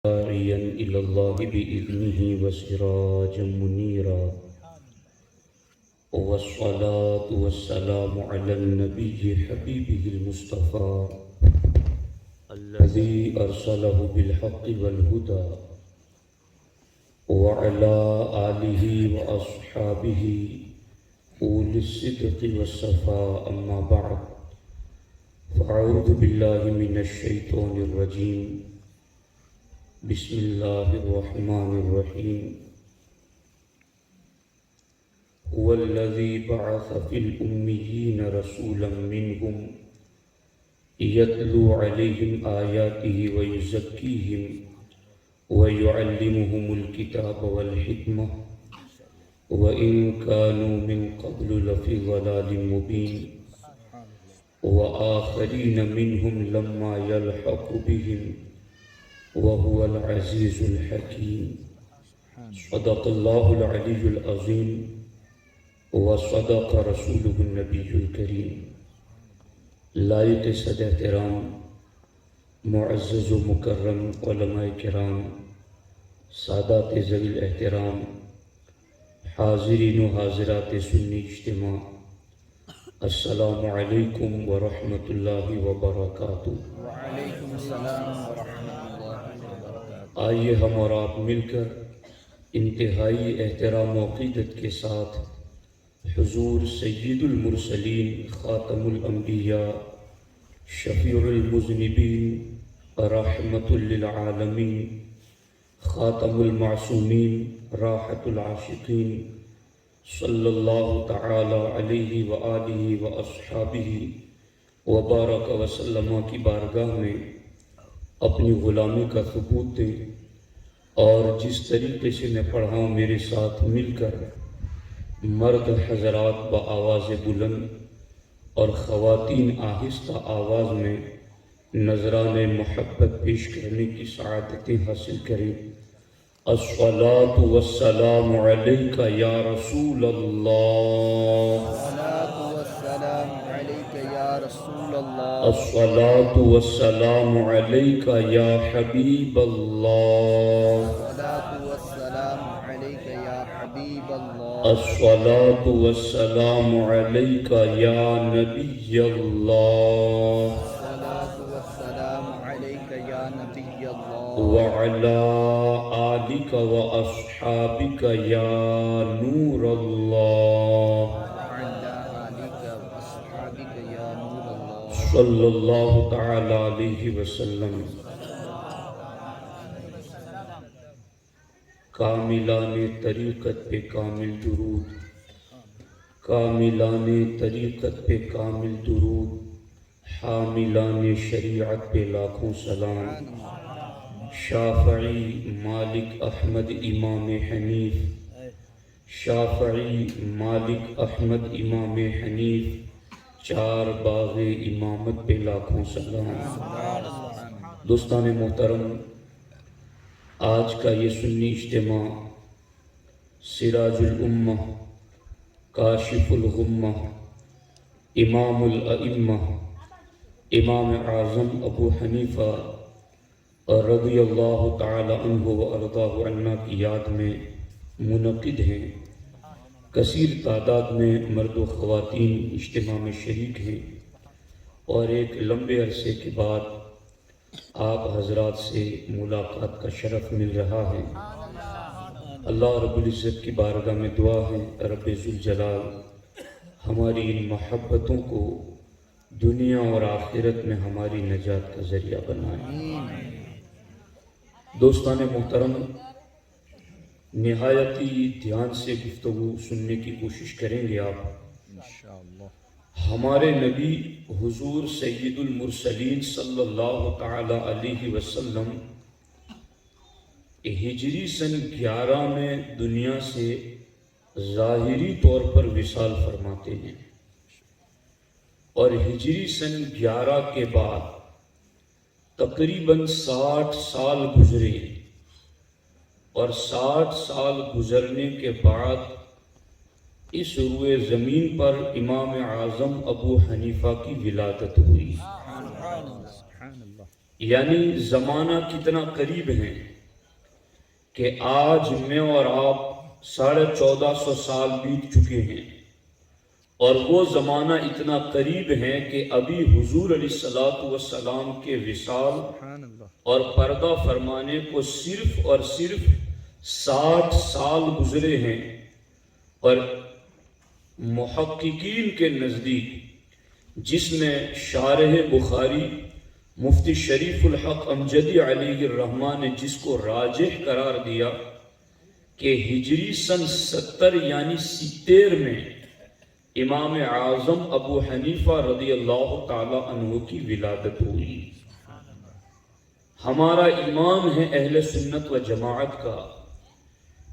داعيا إلى الله بإذنه وسراجا منيرا، والصلاة والسلام على النبي حبيبه المصطفى الذي أرسله بالحق والهدى، وعلى آله وأصحابه أولي الصدق والصفاء. أما بعد، فأعوذ بالله من الشيطان الرجيم. بسم الله الرحمن الرحيم. هو الذي بعث في الأميين رسولا منهم يتلو عليهم آياته ويزكيهم ويعلمهم الكتاب والحكمة وإن كانوا من قبل لفي ضلال مبين، وآخرين منهم لما يلحق بهم وهو العزيز الحكيم. صدق الله العلي العظيم وصدق رسوله النبي الكريم. لائق صد احترام معزز و مکرم علماء کرام، سادات ذوی الاحترام، حاضرین و حاضرات سنی اجتماع، السلام علیکم ورحمۃ اللہ وبرکاتہ۔ وعلیکم السلام ورحمۃ اللہ وبرکاتہ۔ آئیے ہم اور آپ مل کر انتہائی احترام و عقیدت کے ساتھ حضور سید المرسلین، خاتم الانبیاء، شفیع المذنبین، رحمت للعالمین، خاتم المعصومین، راحت العاشقین، صلی اللہ تعالی علیہ وآلہ واصحابہ وبارک وسلم کی بارگاہ میں اپنی غلامی کا ثبوت دیں، اور جس طریقے سے میں پڑھا ہوں میرے ساتھ مل کر مرد حضرات بآواز بلند اور خواتین آہستہ آواز میں نذران محبت پیش کرنے کی سعادتیں حاصل کریں۔ الصلاة والسلام علیکہ یا رسول اللہ، الصلاۃ والسلام علیک یا رسول اللہ، الصلاة والسلام علیکہ یا حبیب اللہ، الصلاۃ والسلام علیک یا حبیب اللہ، الصلاة والسلام علیکہ یا نبی اللہ، الصلاۃ والسلام علیک یا نبی اللہ، وعلی آلک واصحابک یا نور اللہ، وعلی آلک واصحابک یا نور اللہ۔ صلی اللہ تعالی علیہ وسلم۔ کاملان طریقت پہ کامل درود، کاملان طریقت پہ کامل درود، حاملان شریعت پہ لاکھوں سلام۔ شافعی مالک احمد امام حنیف، شافعی مالک احمد امام حنیف، چار باغ امامت پہ لاکھوں سلام۔ دوستان محترم، آج کا یہ سنی اجتماع سراج الامہ، کاشف الغمہ، امام الائمہ، امام اعظم ابو حنیفہ رضی اللہ تعالی عنہ و ارضاہ عنا کی یاد میں منعقد ہیں۔ کثیر تعداد میں مرد و خواتین اجتماع میں شریک ہیں، اور ایک لمبے عرصے کے بعد آپ حضرات سے ملاقات کا شرف مل رہا ہے۔ اللہ رب العزت کی بارگاہ میں دعا ہے، رب ذوالجلال ہماری ان محبتوں کو دنیا اور آخرت میں ہماری نجات کا ذریعہ بنائے۔ دوستان محترم، نہایتی دھیان سے گفتگو سننے کی کوشش کریں گے آپ۔ انشاءاللہ ہمارے نبی حضور سید المرسلین صلی اللہ تعالی علیہ وسلم ہجری سن 11 میں دنیا سے ظاہری طور پر وصال فرماتے ہیں، اور ہجری سن 11 کے بعد تقریباً 60 سال گزرے، اور 60 سال گزرنے کے بعد اس روئے زمین پر امام اعظم ابو حنیفہ کی ولادت ہوئی۔ سبحان اللہ، سبحان اللہ۔ یعنی زمانہ کتنا قریب ہے کہ آج میں اور آپ 1450 سال بیت چکے ہیں، اور وہ زمانہ اتنا قریب ہے کہ ابھی حضور علیہ الصلوۃ والسلام کے وصال اور پردہ فرمانے کو صرف اور صرف 60 سال گزرے ہیں، اور محققین کے نزدیک، جس میں شارح بخاری مفتی شریف الحق امجدی علیہ الرحمہ نے جس کو راجح قرار دیا کہ ہجری سن 70 یعنی 70 میں امام اعظم ابو حنیفہ رضی اللہ تعالی عنہ کی ولادت ہوئی۔ ہمارا ایمان ہے اہل سنت و جماعت کا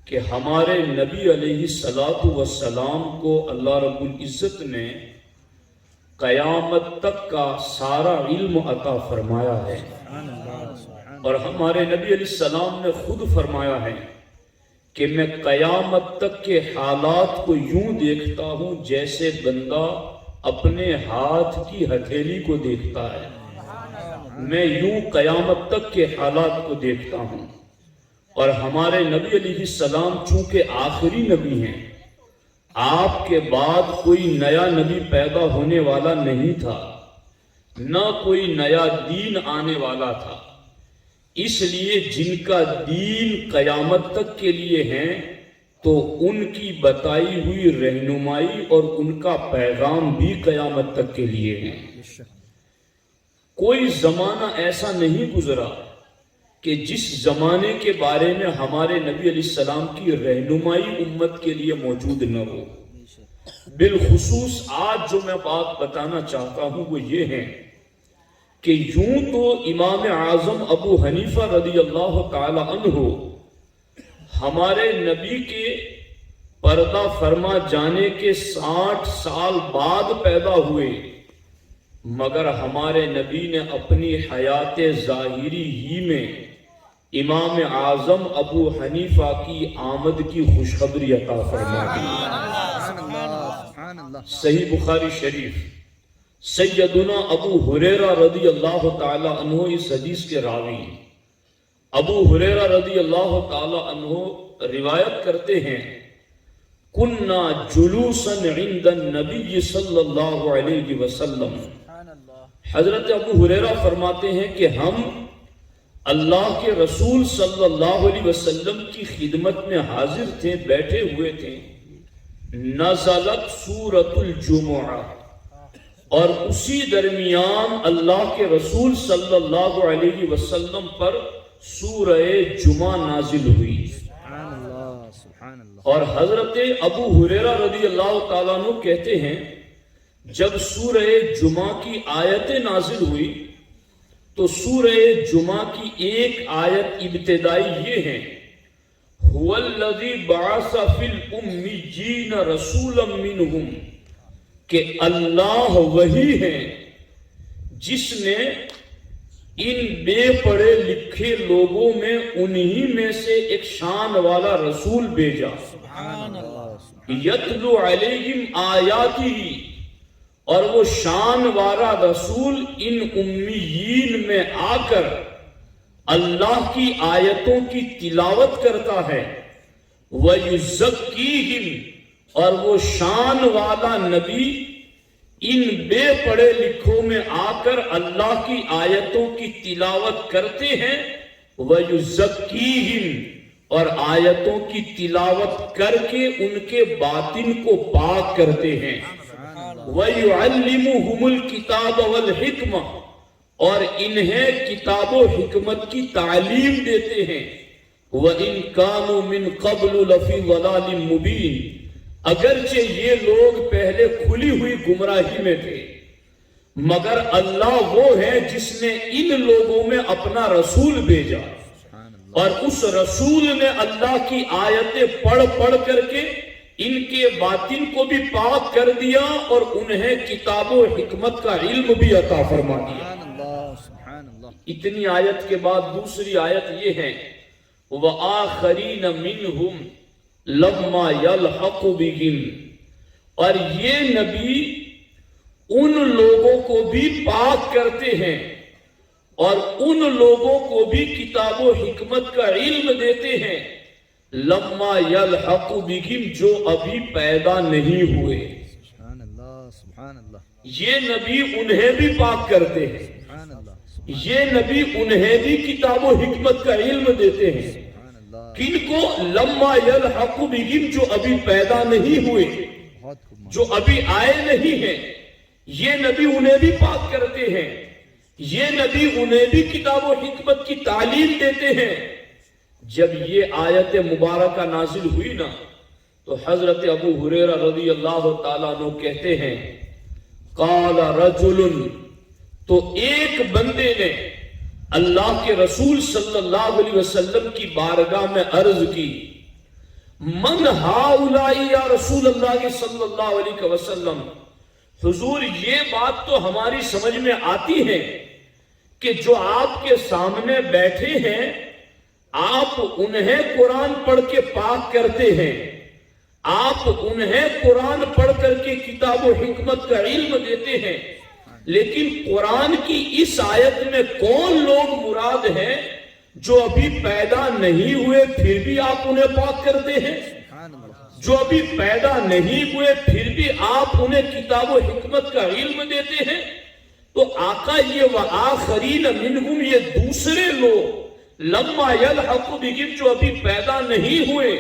کہ ہمارے نبی علیہ الصلوۃ والسلام کو اللہ رب العزت نے قیامت تک کا سارا علم عطا فرمایا ہے، اور ہمارے نبی علیہ السلام نے خود فرمایا ہے کہ میں قیامت تک کے حالات کو یوں دیکھتا ہوں جیسے بندہ اپنے ہاتھ کی ہتھیلی کو دیکھتا ہے، میں یوں قیامت تک کے حالات کو دیکھتا ہوں۔ اور ہمارے نبی علیہ السلام چونکہ آخری نبی ہیں، آپ کے بعد کوئی نیا نبی پیدا ہونے والا نہیں تھا، نہ کوئی نیا دین آنے والا تھا، اس لیے جن کا دین قیامت تک کے لیے ہیں تو ان کی بتائی ہوئی رہنمائی اور ان کا پیغام بھی قیامت تک کے لیے ہیں۔ کوئی زمانہ ایسا نہیں گزرا کہ جس زمانے کے بارے میں ہمارے نبی علیہ السلام کی رہنمائی امت کے لیے موجود نہ ہو۔ بالخصوص آج جو میں بات بتانا چاہتا ہوں وہ یہ ہے کہ یوں تو امام اعظم ابو حنیفہ رضی اللہ تعالی عنہ ہمارے نبی کے پردہ فرما جانے کے 60 سال بعد پیدا ہوئے، مگر ہمارے نبی نے اپنی حیات ظاہری ہی میں امام اعظم ابو حنیفہ کی آمد کی خوشخبری عطا فرما دی۔ صحیح بخاری شریف، سیدنا ابو ہریرہ رضی اللہ تعالی عنہ اس حدیث کے راوی، ابو ہریرہ رضی اللہ تعالی عنہ روایت کرتے ہیں، کننا جلوسا عند النبی صلی اللہ علیہ وسلم، حضرت ابو ہریرہ فرماتے ہیں کہ ہم اللہ کے رسول صلی اللہ علیہ وسلم کی خدمت میں حاضر تھے، بیٹھے ہوئے تھے، نزلت سورۃ الجمعہ، اور اسی درمیان اللہ کے رسول صلی اللہ علیہ وسلم پر سورہ جمعہ نازل ہوئی، اور حضرت ابو ہریرہ رضی اللہ تعالیٰ عنہ کہتے ہیں جب سورہ جمعہ کی آیتیں نازل ہوئی تو سورہ جمعہ کی ایک آیت ابتدائی یہ ہے، هو الذی بعث فی الامیین رسولا منہم، کہ اللہ وہی ہے جس نے ان بے پڑھے لکھے لوگوں میں انہی میں سے ایک شان والا رسول بھیجا، یتلو علیہم آیاتہ، اور وہ شان والا رسول ان امیین میں آ کر اللہ کی آیتوں کی تلاوت کرتا ہے، وَيُزَكِّيهِمْ، اور وہ شان والا نبی ان بے پڑھے لکھوں میں آ کر اللہ کی آیتوں کی تلاوت کرتے ہیں، وَيُزَكِّيهِمْ، اور آیتوں کی تلاوت کر کے ان کے باطن کو پاک کرتے ہیں، وَيُعَلِّمُهُمُ الْكِتَابَ وَالْحِكْمَةَ، اور انہیں کتاب و حکمت کی تعلیم دیتے ہیں، وَإِن كَانُوا مِن قَبْلُ لَفِي ضَلَالٍ مُبِينٍ، اگرچہ یہ لوگ پہلے کھلی ہوئی گمراہی میں تھے، مگر اللہ وہ ہے جس نے ان لوگوں میں اپنا رسول بھیجا، اور اس رسول نے اللہ کی آیتیں پڑھ پڑھ کر کے ان کے باطن کو بھی پاک کر دیا اور انہیں کتاب و حکمت کا علم بھی عطا فرما دیا۔ اتنی آیت کے بعد دوسری آیت یہ ہے، وَآخَرِينَ مِنْهُمْ لَمَّا يَلْحَقُ بِهِمْ، اور یہ نبی ان لوگوں کو بھی پاک کرتے ہیں اور ان لوگوں کو بھی کتاب و حکمت کا علم دیتے ہیں لما یلحق بہم جو ابھی پیدا نہیں ہوئے. سبحان اللہ سبحان اللہ یہ نبی انہیں بھی پاک کرتے ہیں, سبحان اللہ یہ نبی انہیں بھی کتاب و حکمت کا علم دیتے ہیں. سبحان اللہ کن کو؟ لما یلحق بہم جو ابھی پیدا نہیں ہوئے, بہت خوب جو ابھی آئے نہیں ہیں, یہ نبی انہیں بھی پاک کرتے ہیں, یہ نبی انہیں بھی کتاب و حکمت کی تعلیم دیتے ہیں. جب یہ آیت مبارکہ نازل ہوئی نا تو حضرت ابو ہریرہ رضی اللہ تعالیٰ عنہ کہتے ہیں قال رجل, تو ایک بندے نے اللہ کے رسول صلی اللہ علیہ وسلم کی بارگاہ میں عرض کی من ہاؤلائی یا رسول اللہ صلی اللہ علیہ وسلم, حضور یہ بات تو ہماری سمجھ میں آتی ہے کہ جو آپ کے سامنے بیٹھے ہیں آپ انہیں قرآن پڑھ کے پاک کرتے ہیں, آپ انہیں قرآن پڑھ کر کے کتاب و حکمت کا علم دیتے ہیں, لیکن قرآن کی اس آیت میں کون لوگ مراد ہیں جو ابھی پیدا نہیں ہوئے پھر بھی آپ انہیں پاک کرتے ہیں, سبحان اللہ جو ابھی پیدا نہیں ہوئے پھر بھی آپ انہیں کتاب و حکمت کا علم دیتے ہیں. تو آقا یہ وآخرین منہم, یہ دوسرے لوگ لما یلحق بہم جو ابھی پیدا نہیں ہوئے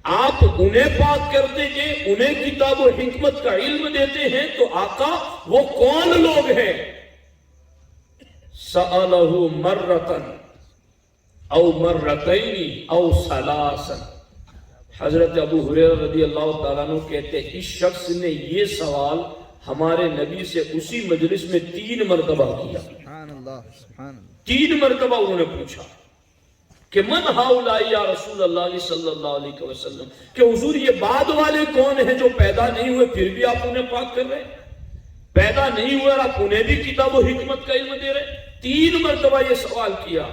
آپ انہیں پاک کرتے ہیں, انہیں کتاب و حکمت کا علم دیتے ہیں. تو آقا وہ کون لوگ ہیں؟ سألہ مرتن او مرتین او ثلاثا. حضرت ابو ہریرہ رضی اللہ تعالیٰ عنہ کہتے ہیں اس شخص نے یہ سوال ہمارے نبی سے اسی مجلس میں 3 مرتبہ کیا. سبحان اللہ سبحان اللہ 3 مرتبہ انہوں نے پوچھا کہ من ہاؤلائی یا رسول اللہ صلی اللہ علیہ وسلم, کہ حضور یہ بعد والے کون ہیں جو پیدا نہیں ہوئے پھر بھی آپ انہیں پاک کر رہے ہیں, پیدا نہیں ہوئے اور آپ انہیں بھی کتاب و حکمت کا علم دے رہے ہیں. 3 مرتبہ یہ سوال کیا.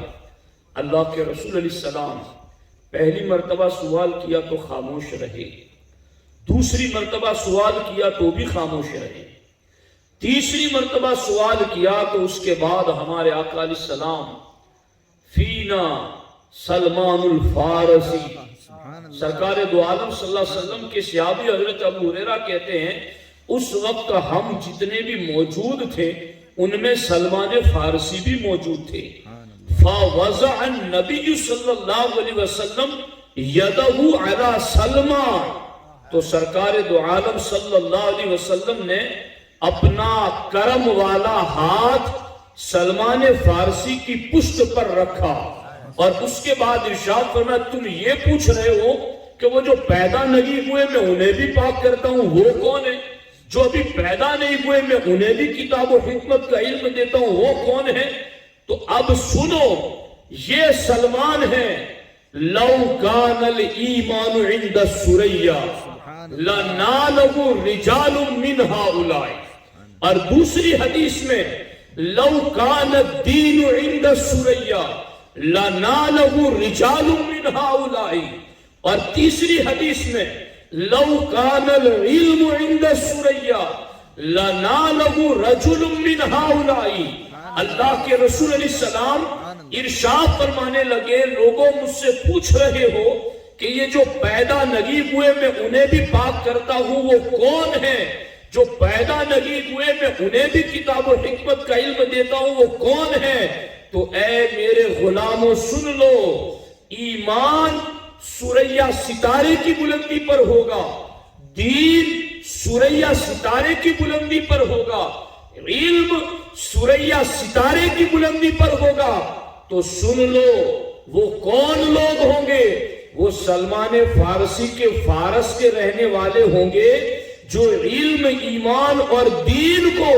اللہ کے رسول علیہ السلام پہلی مرتبہ سوال کیا تو خاموش رہے, دوسری مرتبہ سوال کیا تو بھی خاموش رہے, تیسری مرتبہ سوال کیا تو اس کے بعد ہمارے آقا علیہ السلام فینا سلمان الفارسی, سبحان اللہ سرکار دو عالم صلی اللہ علیہ وسلم کے صحابی حضرت ابو ہریرہ کہتے ہیں اس وقت ہم جتنے بھی موجود تھے ان میں سلمان فارسی بھی موجود تھے. فوضع النبی صلی اللہ علیہ وسلم یدہ علی سلمان, تو سرکار دو عالم صلی اللہ علیہ وسلم نے اپنا کرم والا ہاتھ سلمان فارسی کی پشت پر رکھا اور اس کے بعد ارشاد فرمایا تم یہ پوچھ رہے ہو کہ وہ جو پیدا نہیں ہوئے میں انہیں بھی پاک کرتا ہوں وہ کون ہے, جو ابھی پیدا نہیں ہوئے میں انہیں بھی کتاب و حکمت کا علم دیتا ہوں وہ کون ہے. تو اب سنو یہ سلمان ہے لو کان الایمان عند الثریا لنالہ رجال من ہؤلاء, اور دوسری حدیث میں لو کان الدین عند الثریا لنالہ رجال من ہؤلاء, اور تیسری حدیث میں لو کان العلم عند الثریا لنالہ رجل من ہؤلاء. اللہ کے رسول علیہ السلام ارشاد فرمانے لگے لوگوں مجھ سے پوچھ رہے ہو کہ یہ جو پیدا نہیں ہوئے میں انہیں بھی پاک کرتا ہوں وہ کون ہے, جو پیدا نہیں ہوئے میں انہیں بھی کتاب و حکمت کا علم دیتا ہوں وہ کون ہے. تو اے میرے غلاموں سن لو, ایمان سوریا ستارے کی بلندی پر ہوگا, دین سوریا ستارے کی بلندی پر ہوگا, علم سوریا ستارے کی بلندی پر ہوگا. تو سن لو وہ کون لوگ ہوں گے, وہ سلمان فارسی کے فارس کے رہنے والے ہوں گے جو علم ایمان اور دین کو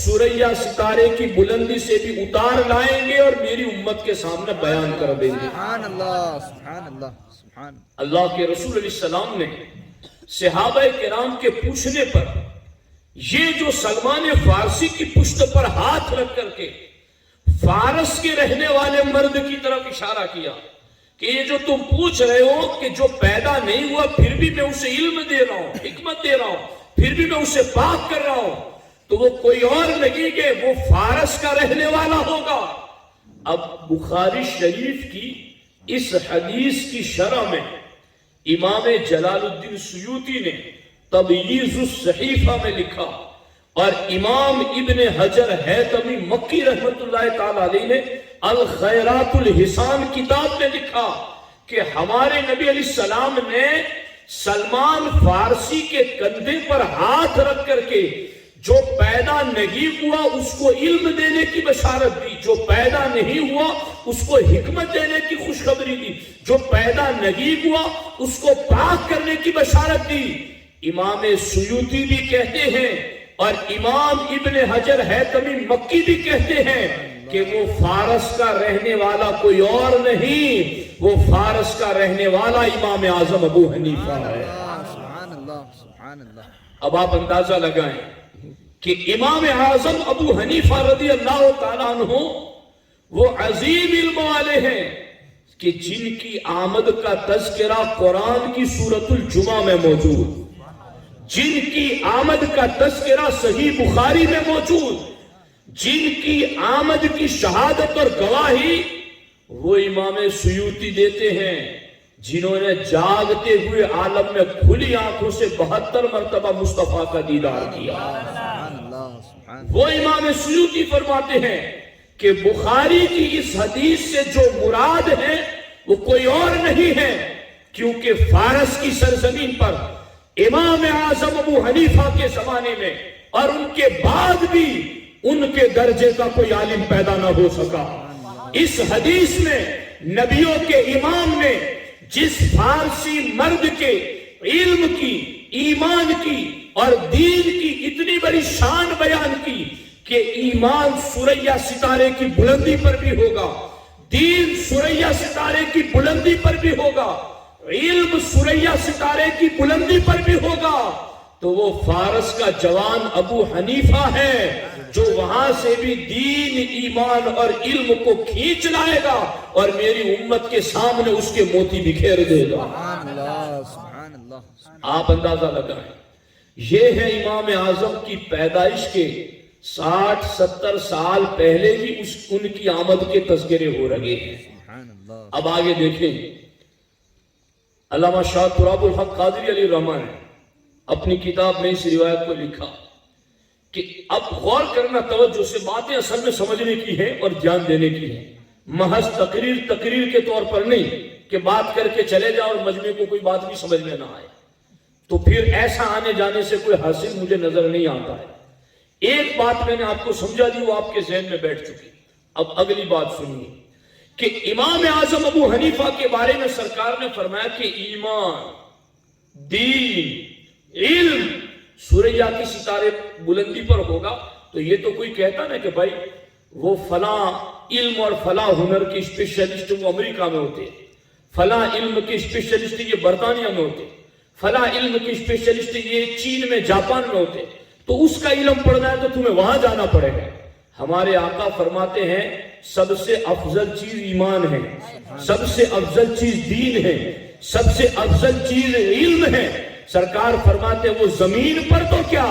سوریا ستارے کی بلندی سے بھی اتار لائیں گے اور میری امت کے سامنے بیان کر دیں گے. سبحان اللہ سبحان اللہ سبحان اللہ کے رسول علیہ السلام نے صحابہ کرام کے پوچھنے پر یہ جو سلمان فارسی کی پشت پر ہاتھ رکھ کر کے فارس کے رہنے والے مرد کی طرف اشارہ کیا کہ یہ جو تم پوچھ رہے ہو کہ جو پیدا نہیں ہوا پھر بھی میں اسے علم دے رہا ہوں, حکمت دے رہا ہوں, پھر بھی میں اسے پاک کر رہا ہوں, تو وہ کوئی اور نہیں کہ وہ فارس کا رہنے والا ہوگا. اب بخاری شریف کی اس حدیث کی شرح میں امام جلال الدین سیوطی نے تبییض الصحیفہ میں لکھا، اور امام ابن حجر ہیثمی مکی رحمت اللہ تعالی علیہ نے الخیرات الحسان کتاب میں لکھا کہ ہمارے نبی علیہ السلام نے سلمان فارسی کے کندھے پر ہاتھ رکھ کر کے جو پیدا نہیں ہوا اس کو علم دینے کی بشارت دی، جو پیدا نہیں ہوا اس کو حکمت دینے کی خوشخبری دی، جو پیدا نہیں ہوا اس کو پاک کرنے کی بشارت دی۔ امام سیوطی بھی کہتے ہیں اور امام ابن حجر ہیثمی مکی بھی کہتے ہیں کہ وہ فارس کا رہنے والا کوئی اور نہیں، وہ فارس کا رہنے والا امام اعظم ابو حنیفہ ہے۔ سبحان اللہ سبحان اللہ۔ اب آپ اندازہ لگائیں کہ امام اعظم ابو حنیفہ رضی اللہ تعالیٰ عنہ وہ عظیم علم والے ہیں کہ جن کی آمد کا تذکرہ قرآن کی سورۃ الجمعہ میں موجود، جن کی آمد کا تذکرہ صحیح بخاری میں موجود، جن کی آمد کی شہادت اور گواہی وہ امام سیوطی دیتے ہیں، جنہوں نے جاگتے ہوئے عالم میں کھلی آنکھوں سے 72 مرتبہ مصطفیٰ کا دیدار کیا۔ وہ امام سیوطی فرماتے ہیں کہ بخاری کی اس حدیث سے جو مراد ہے وہ کوئی اور نہیں ہے، کیونکہ فارس کی سرزمین پر امام اعظم ابو حنیفہ کے زمانے میں اور ان کے بعد بھی ان کے درجے کا کوئی عالم پیدا نہ ہو سکا۔ اس حدیث میں نبیوں کے امام نے جس فارسی مرد کے علم کی، ایمان کی اور دین کی اتنی بڑی شان بیان کی کہ ایمان ثریا ستارے کی بلندی پر بھی ہوگا، دین ثریا ستارے کی بلندی پر بھی ہوگا، علم ثریا ستارے کی بلندی پر بھی ہوگا، تو وہ فارس کا جوان ابو حنیفہ ہے جو وہاں سے بھی دین، ایمان اور علم کو کھینچ لائے گا اور میری امت کے سامنے اس کے موتی بکھیر دے گا۔ سبحان اللہ سبحان اللہ۔ آپ اندازہ لگائیں، یہ ہے امام اعظم کی پیدائش کے 60-70 سال پہلے ہی ان کی آمد کے تذکرے ہو رہے ہیں۔ سبحان اللہ۔ اب آگے دیکھیں، علامہ شاہ تراب الحق قادری علیہ الرحمٰن نے اپنی کتاب میں اس روایت کو لکھا کہ اب غور کرنا، توجہ سے باتیں اصل میں سمجھنے کی ہیں اور دھیان دینے کی ہیں، محض تقریر کے طور پر نہیں کہ بات کر کے چلے جاؤ اور مجمع کو کوئی بات بھی سمجھ میں نہ آئے، تو پھر ایسا آنے جانے سے کوئی حاصل مجھے نظر نہیں آتا ہے۔ ایک بات میں نے آپ کو سمجھا دی، وہ آپ کے ذہن میں بیٹھ چکی۔ اب اگلی بات سنیے کہ امام اعظم ابو حنیفہ کے بارے میں سرکار نے فرمایا کہ ایمان، دین، علم سوریا کی ستارے بلندی پر ہوگا، تو یہ تو کوئی کہتا نا کہ بھائی وہ فلاں علم اور فلاں ہنر کے اسپیشلسٹ وہ امریکہ میں ہوتے، فلاں علم کے اسپیشلسٹ یہ برطانیہ میں ہوتے، فلاں علم کے اسپیشلسٹ یہ چین میں، جاپان میں ہوتے، تو اس کا علم پڑھنا ہے تو تمہیں وہاں جانا پڑے گا۔ ہمارے آقا فرماتے ہیں سب سے افضل چیز ایمان ہے، سب سے افضل چیز دین ہے، سب سے افضل چیز علم ہے۔ سرکار فرماتے وہ زمین پر تو کیا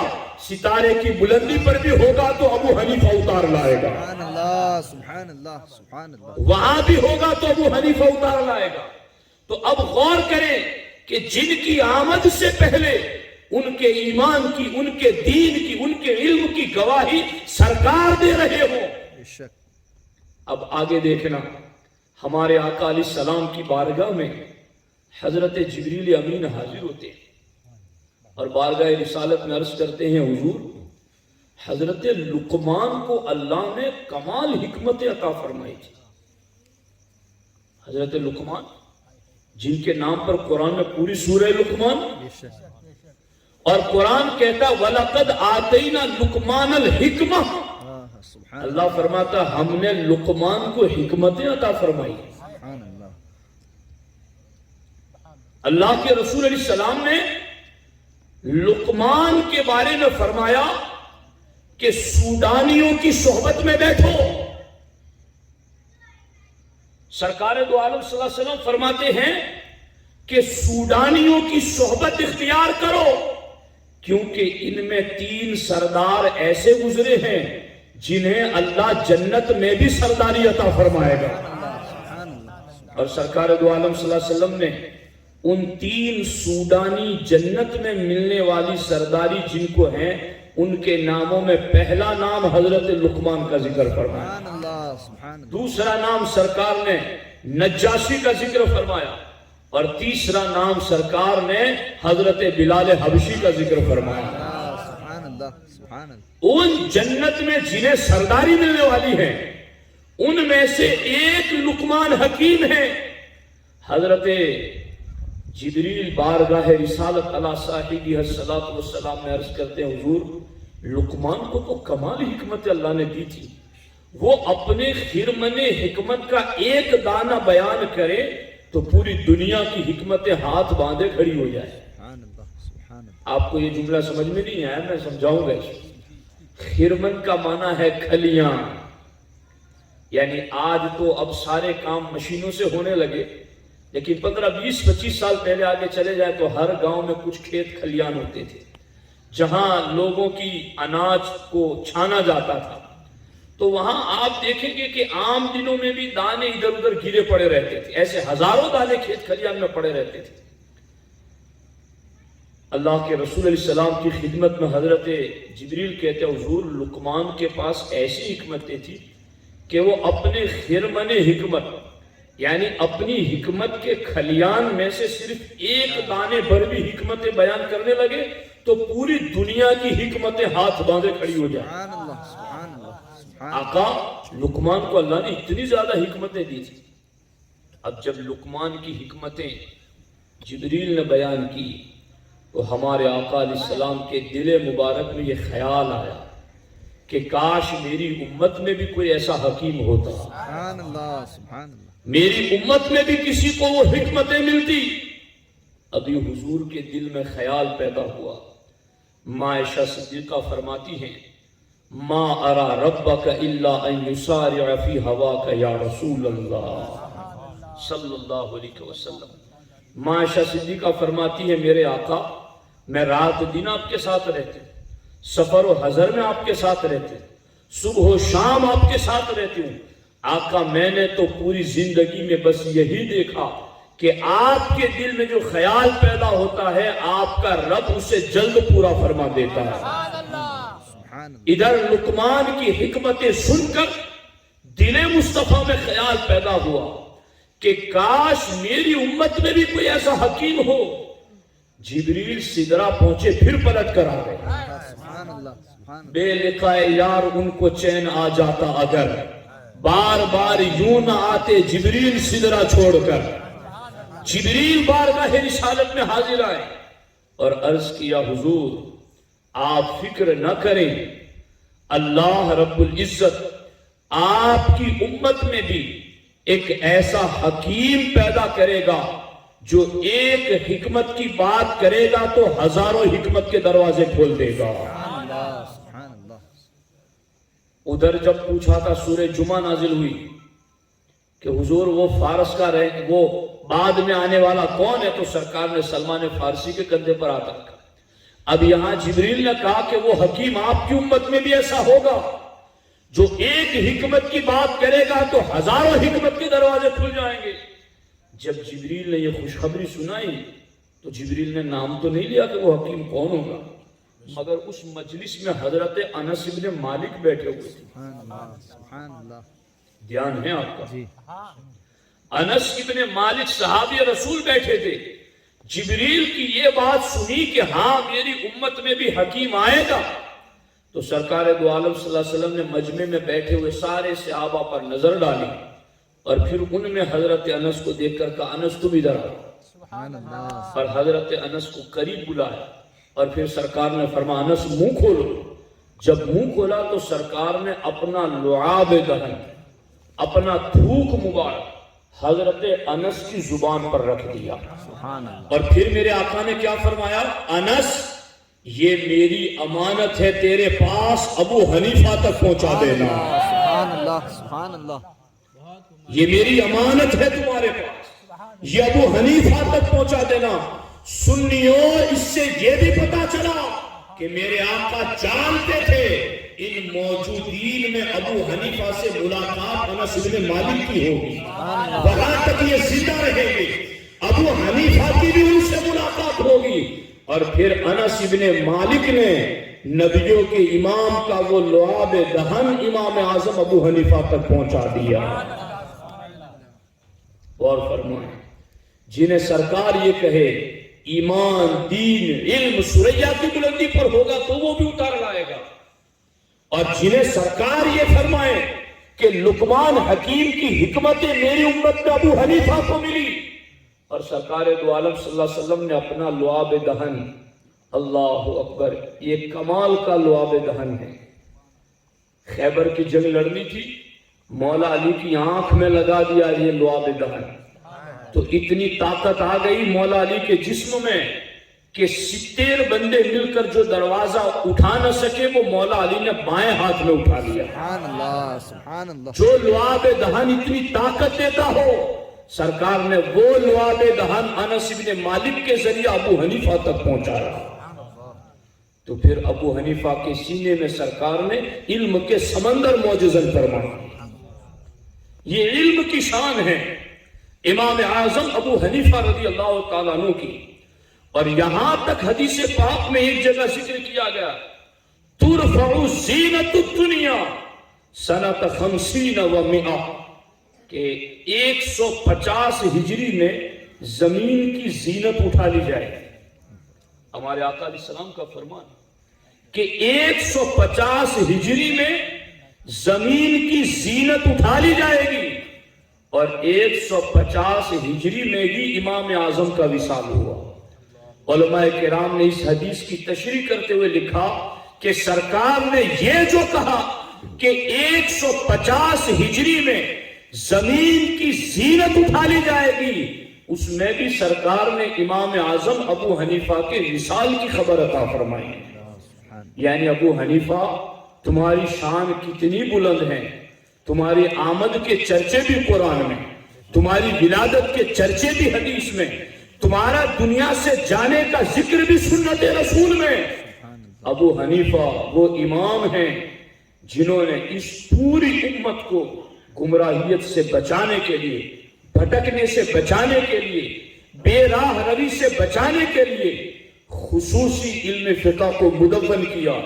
ستارے کی بلندی پر بھی ہوگا تو ابو حنیفہ اتار لائے گا، سبحان اللہ سبحان اللہ سبحان اللہ۔ وہاں بھی ہوگا تو ابو حنیفہ اتار لائے گا۔ تو اب غور کریں کہ جن کی آمد سے پہلے ان کے ایمان کی، ان کے دین کی، ان کے علم کی گواہی سرکار دے رہے ہوں۔ بے شک۔ اب آگے دیکھنا، ہمارے آقا علیہ السلام کی بارگاہ میں حضرت جبریل امین حاضر ہوتے ہیں اور بارگاہ رسالت میں عرض کرتے ہیں حضور حضرت لقمان کو اللہ نے کمال حکمت عطا فرمائی تھی۔ حضرت لقمان جن کے نام پر قرآن میں پوری سورہ لقمان، بے شک۔ اور قرآن کہتا وَلَقَدْ آتَيْنَا لُقْمَانَ الْحِكْمَةَ، سبحان اللہ فرماتا ہم نے لقمان کو حکمتیں عطا فرمائی۔ سبحان اللہ۔ اللہ کے رسول علیہ السلام نے لقمان کے بارے میں فرمایا کہ سوڈانیوں کی صحبت میں بیٹھو۔ سرکار دو عالم صلی اللہ علیہ وسلم فرماتے ہیں کہ سوڈانیوں کی صحبت اختیار کرو، کیونکہ ان میں 3 سردار ایسے گزرے ہیں جنہیں اللہ جنت میں بھی سرداری عطا فرمائے گا. اور سرکار دو عالم صلی اللہ علیہ وسلم نے ان 3 سودانی جنت میں ملنے والی سرداری جن کو ہیں ان کے ناموں میں پہلا نام حضرت لقمان کا ذکر فرمایا, دوسرا نام سرکار نے نجاشی کا ذکر فرمایا, اور تیسرا نام سرکار نے حضرت بلال حبشی کا ذکر فرمایا. ان جنت میں جنہیں سرداری ملنے والی ہے ان میں سے ایک لقمان حکیم ہے. حضرت جبریل بارگاہ رسالت علی صاحبہ الصلاۃ والسلام میں عرض کرتے ہیں حضور لقمان کو تو کمال حکمت اللہ نے دی تھی, وہ اپنے خرمن حکمت کا ایک دانہ بیان کرے تو پوری دنیا کی حکمتیں ہاتھ باندھے کھڑی ہو جائے. آپ کو یہ جملہ سمجھ میں نہیں آیا, میں سمجھاؤں گا. خرمن کا معنی ہے کھلیاں, یعنی آج تو اب سارے کام مشینوں سے ہونے لگے, لیکن 15 20 25 سال پہلے آگے چلے جائے تو ہر گاؤں میں کچھ کھیت کھلیان ہوتے تھے جہاں لوگوں کی اناج کو چھانا جاتا تھا. تو وہاں آپ دیکھیں گے کہ عام دنوں میں بھی دانے ادھر ادھر گرے پڑے رہتے تھے, ایسے ہزاروں دانے کھیت کھلیان میں پڑے رہتے تھے. اللہ کے رسول علیہ السلام کی خدمت میں حضرت جبریل کہتے ہیں حضور لقمان کے پاس ایسی حکمتیں تھی کہ وہ اپنے خرمن حکمت یعنی اپنی حکمت کے کھلیان میں سے صرف ایک دانے بھر بھی حکمتیں بیان کرنے لگے تو پوری دنیا کی حکمتیں ہاتھ باندھے کھڑی ہو جائیں. آقا لقمان کو اللہ نے اتنی زیادہ حکمتیں دی تھی. اب جب لقمان کی حکمتیں جبریل نے بیان کی تو ہمارے آقا علیہ السلام کے دل مبارک میں یہ خیال آیا کہ کاش میری امت میں بھی کوئی ایسا حکیم ہوتا, سبحان اللہ سبحان اللہ, میری امت میں بھی کسی کو وہ حکمتیں ملتی. ابھی حضور کے دل میں خیال پیدا ہوا. ماں عائشہ صدیقہ فرماتی ہیں ما ارا ربک الا ان یسارع فی ہواک یا رسول اللہ صلی اللہ علیہ وسلم. ماں عائشہ صدیقہ فرماتی ہے میرے آقا میں رات دن آپ کے ساتھ رہتے, سفر و حضر میں آپ کے ساتھ رہتے, صبح و شام آپ کے ساتھ رہتی ہوں. آقا میں نے تو پوری زندگی میں بس یہی دیکھا کہ آپ کے دل میں جو خیال پیدا ہوتا ہے آپ کا رب اسے جلد پورا فرما دیتا ہے. ادھر لقمان کی حکمتیں سن کر دل مصطفیٰ میں خیال پیدا ہوا کہ کاش میری امت میں بھی کوئی ایسا حکیم ہو. جبریل سدرا پہنچے پھر پلٹ کر آ گئے. بے لقائے یار ان کو چین آ جاتا اگر بار بار یوں نہ آتے جبریل سدرا چھوڑ کر. جبریل بارگاہ رسالت میں حاضر آئے اور عرض کیا حضور آپ فکر نہ کریں, اللہ رب العزت آپ کی امت میں بھی ایک ایسا حکیم پیدا کرے گا جو ایک حکمت کی بات کرے گا تو ہزاروں حکمت کے دروازے کھول دے گا. ادھر جب پوچھا تھا سورہ جمعہ نازل ہوئی کہ حضور وہ فارس کا وہ بعد میں آنے والا کون ہے, تو سرکار نے سلمان فارسی کے کندھے پر ہاتھ رکھا. اب یہاں جبریل نے کہا کہ وہ حکیم آپ کی امت میں بھی ایسا ہوگا جو ایک حکمت کی بات کرے گا تو ہزاروں حکمت کے دروازے کھل جائیں گے. جب جبریل نے یہ خوشخبری سنائی تو جبریل نے نام تو نہیں لیا کہ وہ حکیم کون ہوگا, مگر اس مجلس میں حضرت انس ابن مالک بیٹھے ہوئے تھے. دھیان ہے آپ کا, انس ابن مالک صحابی رسول بیٹھے تھے. جبریل کی یہ بات سنی کہ ہاں میری امت میں بھی حکیم آئے گا تو سرکار دو عالم صلی اللہ علیہ وسلم نے مجمع میں بیٹھے ہوئے سارے صحابہ پر نظر ڈالی اور پھر ان میں حضرت انس کو دیکھ کر کہا انس تم ادھر آؤ, اور حضرت انس کو قریب بلایا اور پھر سرکار نے فرمایا انس منہ کھولو. جب منہ کھولا تو سرکار نے اپنا لعاب دہن اپنا تھوک مبارک حضرت انس کی زبان پر رکھ دیا اور پھر میرے آقا نے کیا فرمایا, انس یہ میری امانت ہے تیرے پاس, ابو حنیفہ تک پہنچا دینا. سبحان اللہ سبحان اللہ, یہ میری امانت ہے تمہارے پاس, یہ ابو حنیفہ تک پہنچا دینا. سنیوں اس سے یہ بھی پتا چلا کہ میرے آقا جانتے تھے ان موجودین میں ابو حنیفہ سے ملاقات انس بن مالک کی ہوگی، وہاں تک یہ زندہ رہیں گے، ابو حنیفہ کی بھی ان سے ملاقات ہوگی، اور پھر انس بن مالک نے نبیوں کے امام کا وہ لعاب دہن امام اعظم ابو حنیفہ تک پہنچا دیا۔ اور فرمائیں جنہیں سرکار یہ کہے ایمان، دین، علم سریا کی بلندی پر ہوگا تو وہ بھی اتار لائے گا، اور جنہیں سرکار یہ فرمائے کہ لقمان حکیم کی حکمتیں میری امت میں ابو حنیفہ کو ملی، اور سرکار دو عالم صلی اللہ علیہ وسلم نے اپنا لعاب دہن، اللہ اکبر، یہ کمال کا لعاب دہن ہے۔ خیبر کی جنگ لڑنی تھی، مولا علی کی آنکھ میں لگا دیا یہ لعاب دہن، تو اتنی طاقت آ گئی مولا علی کے جسم میں کہ 70 بندے مل کر جو دروازہ اٹھا نہ سکے وہ مولا علی نے بائیں ہاتھ میں اٹھا لیا۔ سبحان اللہ، سبحان اللہ۔ جو لعاب دہن اتنی طاقت دیتا ہو، سرکار نے وہ لعاب دہن انس بن مالک کے ذریعہ ابو حنیفہ تک پہنچایا، تو پھر ابو حنیفہ کے سینے میں سرکار نے علم کے سمندر معجزن فرمایا۔ یہ علم کی شان ہے امام اعظم ابو حنیفہ رضی اللہ تعالیٰ عنہ کی، اور یہاں تک حدیث پاک میں ایک جگہ ذکر کیا گیا ترفع زینت الدنیا سنۃ 50 و 100، کہ 150 ہجری میں زمین کی زینت اٹھا لی جائے گی۔ ہمارے آقا علیہ السلام کا فرمان کہ 150 ہجری میں زمین کی زینت اٹھا لی جائے گی، اور 150 ہجری میں ہی امام اعظم کا وصال ہوا۔ علماء کرام نے اس حدیث کی تشریح کرتے ہوئے لکھا کہ سرکار نے یہ جو کہا کہ 150 ہجری میں زمین کی زینت اٹھا لی جائے گی، اس میں بھی سرکار نے امام اعظم ابو حنیفہ کے وصال کی خبر عطا فرمائی۔ یعنی ابو حنیفہ تمہاری شان کتنی بلند ہے، تمہاری آمد کے چرچے بھی قرآن میں، تمہاری ولادت کے چرچے بھی حدیث میں، تمہارا دنیا سے جانے کا ذکر بھی سنت رسول میں۔ ابو حنیفہ وہ امام ہیں جنہوں نے اس پوری امت کو گمراہیت سے بچانے کے لیے، بھٹکنے سے بچانے کے لیے، بے راہ روی سے بچانے کے لیے خصوصی علم فقہ کو مدون کیا،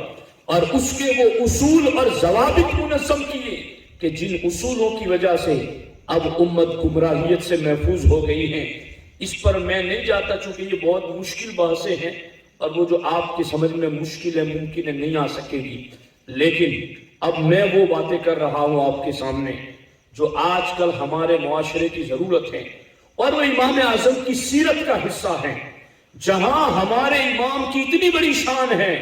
اور اس کے وہ اصول اور ضوابط منظم کیے کہ جن اصولوں کی وجہ سے اب امت گمراہیت سے محفوظ ہو گئی ہیں۔ اس پر میں نہیں جاتا چونکہ یہ بہت مشکل بحثیں ہیں، اور وہ جو آپ کی سمجھ میں مشکل ہے ممکن ہے نہیں آ سکے گی، لیکن اب میں وہ باتیں کر رہا ہوں آپ کے سامنے جو آج کل ہمارے معاشرے کی ضرورت ہے، اور وہ امام اعظم کی سیرت کا حصہ ہیں، جہاں ہمارے امام کی اتنی بڑی شان ہے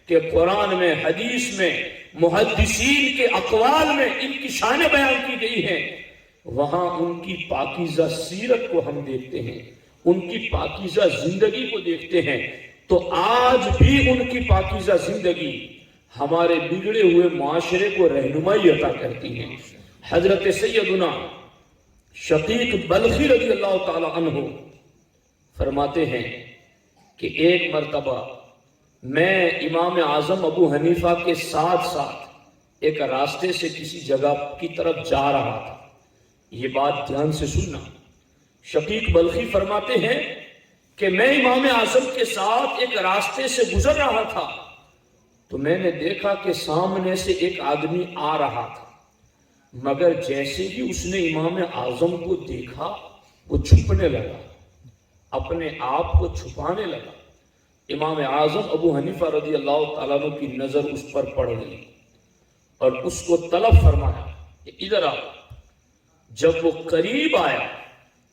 کہ قرآن میں، حدیث میں، محدثین کے اقوال میں ان کی شانیں بیان کی گئی ہیں، وہاں ان کی پاکیزہ سیرت کو ہم دیکھتے ہیں، ان کی پاکیزہ زندگی کو دیکھتے ہیں، تو آج بھی ان کی پاکیزہ زندگی ہمارے بگڑے ہوئے معاشرے کو رہنمائی عطا کرتی ہے۔ حضرت سیدنا شقیق بلخی رضی اللہ تعالی عنہ فرماتے ہیں کہ ایک مرتبہ میں امام اعظم ابو حنیفہ کے ساتھ ساتھ ایک راستے سے کسی جگہ کی طرف جا رہا تھا۔ یہ بات دھیان سے سننا، شقیق بلخی فرماتے ہیں کہ میں امام اعظم کے ساتھ ایک راستے سے گزر رہا تھا، تو میں نے دیکھا کہ سامنے سے ایک آدمی آ رہا تھا، مگر جیسے ہی اس نے امام اعظم کو دیکھا وہ چھپنے لگا، اپنے آپ کو چھپانے لگا۔ امام اعظم ابو حنیفہ رضی اللہ تعالیٰ عنہ کی نظر اس پر پڑ گئی اور اس کو طلب فرمایا کہ ادھر آ۔ جب وہ قریب آیا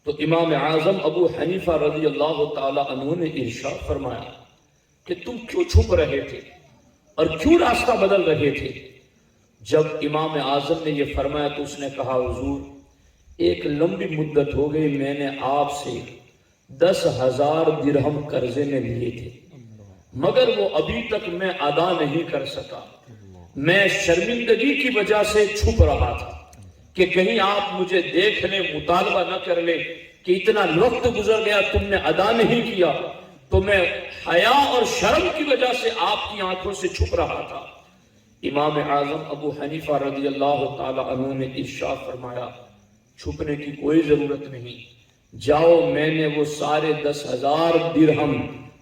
تو امام اعظم ابو حنیفہ رضی اللہ تعالیٰ عنہ نے ارشاد فرمایا کہ تم کیوں چھپ رہے تھے اور کیوں راستہ بدل رہے تھے؟ جب امام اعظم نے یہ فرمایا تو اس نے کہا حضور ایک لمبی مدت ہو گئی میں نے آپ سے 10,000 درہم قرضے میں لیے تھے، مگر وہ ابھی تک میں ادا نہیں کر سکا۔ میں شرمندگی کی وجہ سے چھپ رہا تھا کہ کہیں آپ مجھے دیکھ لیں، مطالبہ نہ کر لیں کہ اتنا وقت گزر گیا تم نے ادا نہیں کیا، تو میں حیا اور شرم کی وجہ سے آپ کی آنکھوں سے چھپ رہا تھا۔ امام اعظم ابو حنیفہ رضی اللہ تعالی عنہ نے ارشاد فرمایا چھپنے کی کوئی ضرورت نہیں، جاؤ میں نے وہ سارے 10,000 درہم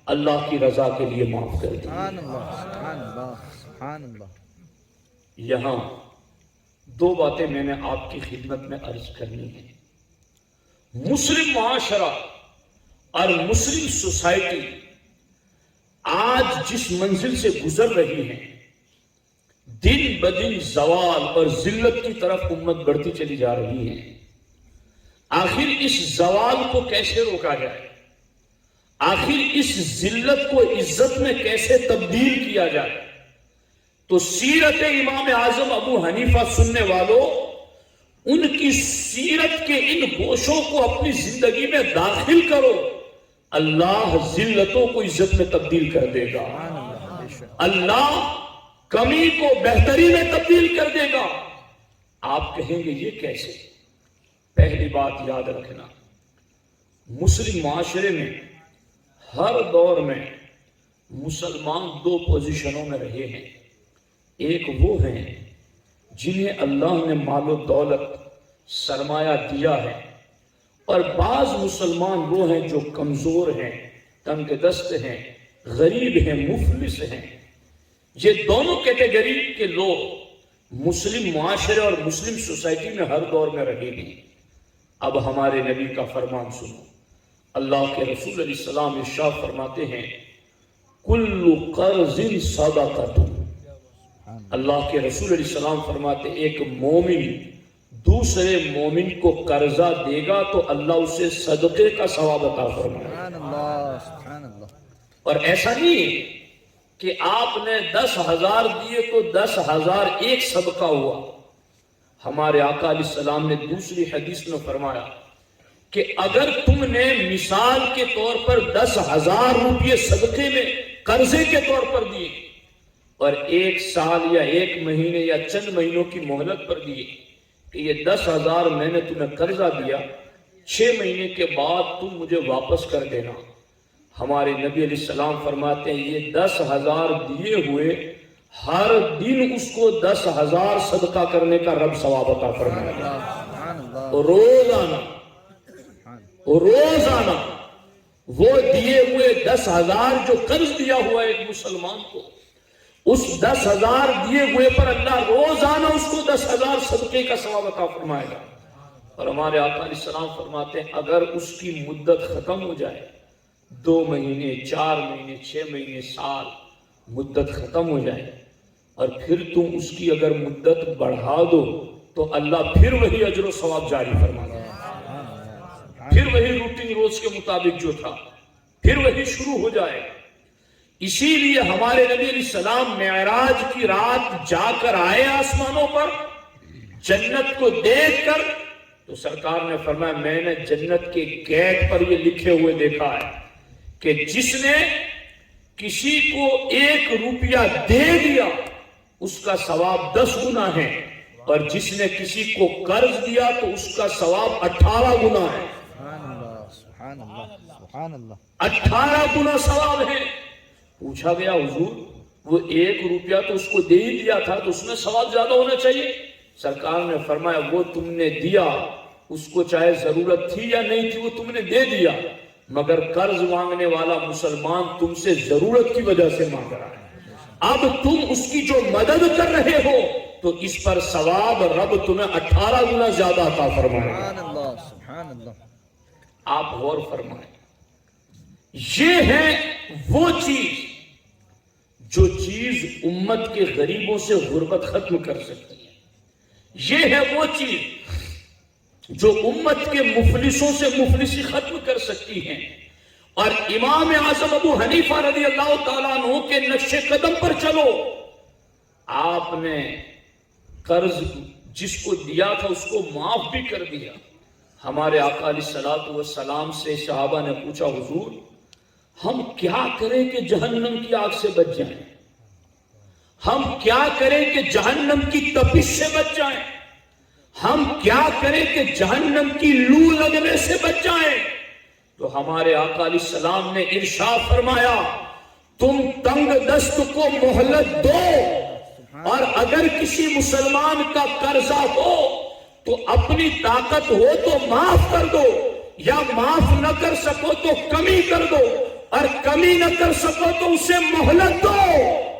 اللہ کی رضا کے لیے معاف کر دی۔ سبحان اللہ سبحان اللہ سبحان اللہ۔ یہاں دو باتیں میں نے آپ کی خدمت میں عرض کرنی ہیں۔ مسلم معاشرہ اور مسلم سوسائٹی آج جس منزل سے گزر رہی ہے، دن بدن زوال اور ذلت کی طرف امت بڑھتی چلی جا رہی ہے۔ آخر اس زوال کو کیسے روکا جائے؟ آخر اس ذلت کو عزت میں کیسے تبدیل کیا جائے؟ تو سیرت امام اعظم ابو حنیفہ سننے والوں، ان کی سیرت کے ان گوشوں کو اپنی زندگی میں داخل کرو، اللہ ذلتوں کو عزت میں تبدیل کر دے گا، اللہ کمی کو بہتری میں تبدیل کر دے گا۔ آپ کہیں گے یہ کیسے؟ پہلی بات یاد رکھنا، مسلم معاشرے میں ہر دور میں مسلمان دو پوزیشنوں میں رہے ہیں۔ ایک وہ ہیں جنہیں اللہ نے مال و دولت سرمایہ دیا ہے، اور بعض مسلمان وہ ہیں جو کمزور ہیں، تنگ دست ہیں، غریب ہیں، مفلس ہیں۔ یہ دونوں کیٹیگری کے لوگ مسلم معاشرے اور مسلم سوسائٹی میں ہر دور میں رہے ہیں۔ اب ہمارے نبی کا فرمان سنو، اللہ کے رسول علیہ السلام ارشاد فرماتے ہیں کل قرض صدقۃ۔ اللہ کے رسول علیہ السلام فرماتے ایک مومن دوسرے مومن کو قرضہ دے گا تو اللہ اسے صدقے کا ثواب عطا فرمائے گا۔ سبحان اللہ سبحان اللہ۔ اور ایسا نہیں ہے کہ آپ نے 10,000 دیے تو 10,000 ایک صدقہ ہوا۔ ہمارے آقا علیہ السلام نے دوسری حدیث میں فرمایا کہ اگر تم نے مثال کے طور پر 10,000 روپے صدقے میں قرضے کے طور پر دیے اور 1 سال یا 1 مہینے یا چند مہینوں کی مہلت پر دیے کہ یہ 10,000 میں نے تمہیں قرضہ دیا، 6 مہینے کے بعد تم مجھے واپس کر دینا، ہمارے نبی علیہ السلام فرماتے ہیں یہ 10,000 دیے ہوئے ہر دن اس کو 10,000 صدقہ کرنے کا رب ثواب عطا فرمائے گا۔ سبحان اللہ روزانہ وہ دیے ہوئے 10,000 جو قرض دیا ہوا ہے ایک مسلمان کو، اس 10,000 دیے ہوئے پر اللہ روزانہ اس کو 10,000 صدقے کا ثواب عطا فرمائے گا۔ اور ہمارے آقا علیہ السلام فرماتے ہیں اگر اس کی مدت ختم ہو جائے، 2 مہینے، 4 مہینے، 6 مہینے، سال، مدت ختم ہو جائے اور پھر تم اس کی اگر مدت بڑھا دو تو اللہ پھر وہی اجر و ثواب جاری فرما دے، پھر وہی روٹین روز کے مطابق جو تھا پھر وہی شروع ہو جائے۔ اسی لیے ہمارے نبی علیہ السلام معراج کی رات جا کر آئے آسمانوں پر، جنت کو دیکھ کر تو سرکار نے فرمایا میں نے جنت کے گیٹ پر یہ لکھے ہوئے دیکھا ہے کہ جس نے کسی کو 1 روپیہ دے دیا اس کا ثواب 10 گنا ہے، اور جس نے کسی کو قرض دیا تو اس کا ثواب 18 گنا ہے۔ سبحان اللہ سبحان اللہ۔ 18 گنا ثواب ہے۔ پوچھا گیا حضور وہ 1 روپیہ تو اس کو دے ہی دیا تھا تو اس میں ثواب زیادہ ہونا چاہیے؟ سرکار نے فرمایا وہ تم نے دیا، اس کو چاہے ضرورت تھی یا نہیں تھی وہ تم نے دے دیا، مگر قرض مانگنے والا مسلمان تم سے ضرورت کی وجہ سے مانگ رہا ہے، اب تم اس کی جو مدد کر رہے ہو تو اس پر ثواب رب تمہیں 18 گنا زیادہ عطا فرمائے گا۔ سبحان اللہ سبحان اللہ۔ آپ غور فرمائیں، یہ ہے وہ چیز جو چیز امت کے غریبوں سے غربت ختم کر سکتی ہے، یہ ہے وہ چیز جو امت کے مفلسوں سے مفلسی ختم کر سکتی ہے۔ اور امام اعظم ابو حنیفہ رضی اللہ تعالیٰ عنہ کے نقش قدم پر چلو، آپ نے قرض جس کو دیا تھا اس کو معاف بھی کر دیا۔ ہمارے آقا علیہ الصلوۃ والسلام سے صحابہ نے پوچھا حضور ہم کیا کریں کہ جہنم کی آگ سے بچ جائیں، ہم کیا کریں کہ جہنم کی تپش سے بچ جائیں، ہم کیا کریں کہ جہنم کی لو لگنے سے بچ جائیں؟ تو ہمارے آقا علیہ السلام نے ارشاد فرمایا تم تنگ دست کو مہلت دو، اور اگر کسی مسلمان کا قرضہ ہو تو اپنی طاقت ہو تو معاف کر دو، یا معاف نہ کر سکو تو کمی کر دو، اور کمی نہ کر سکو تو اسے مہلت دو۔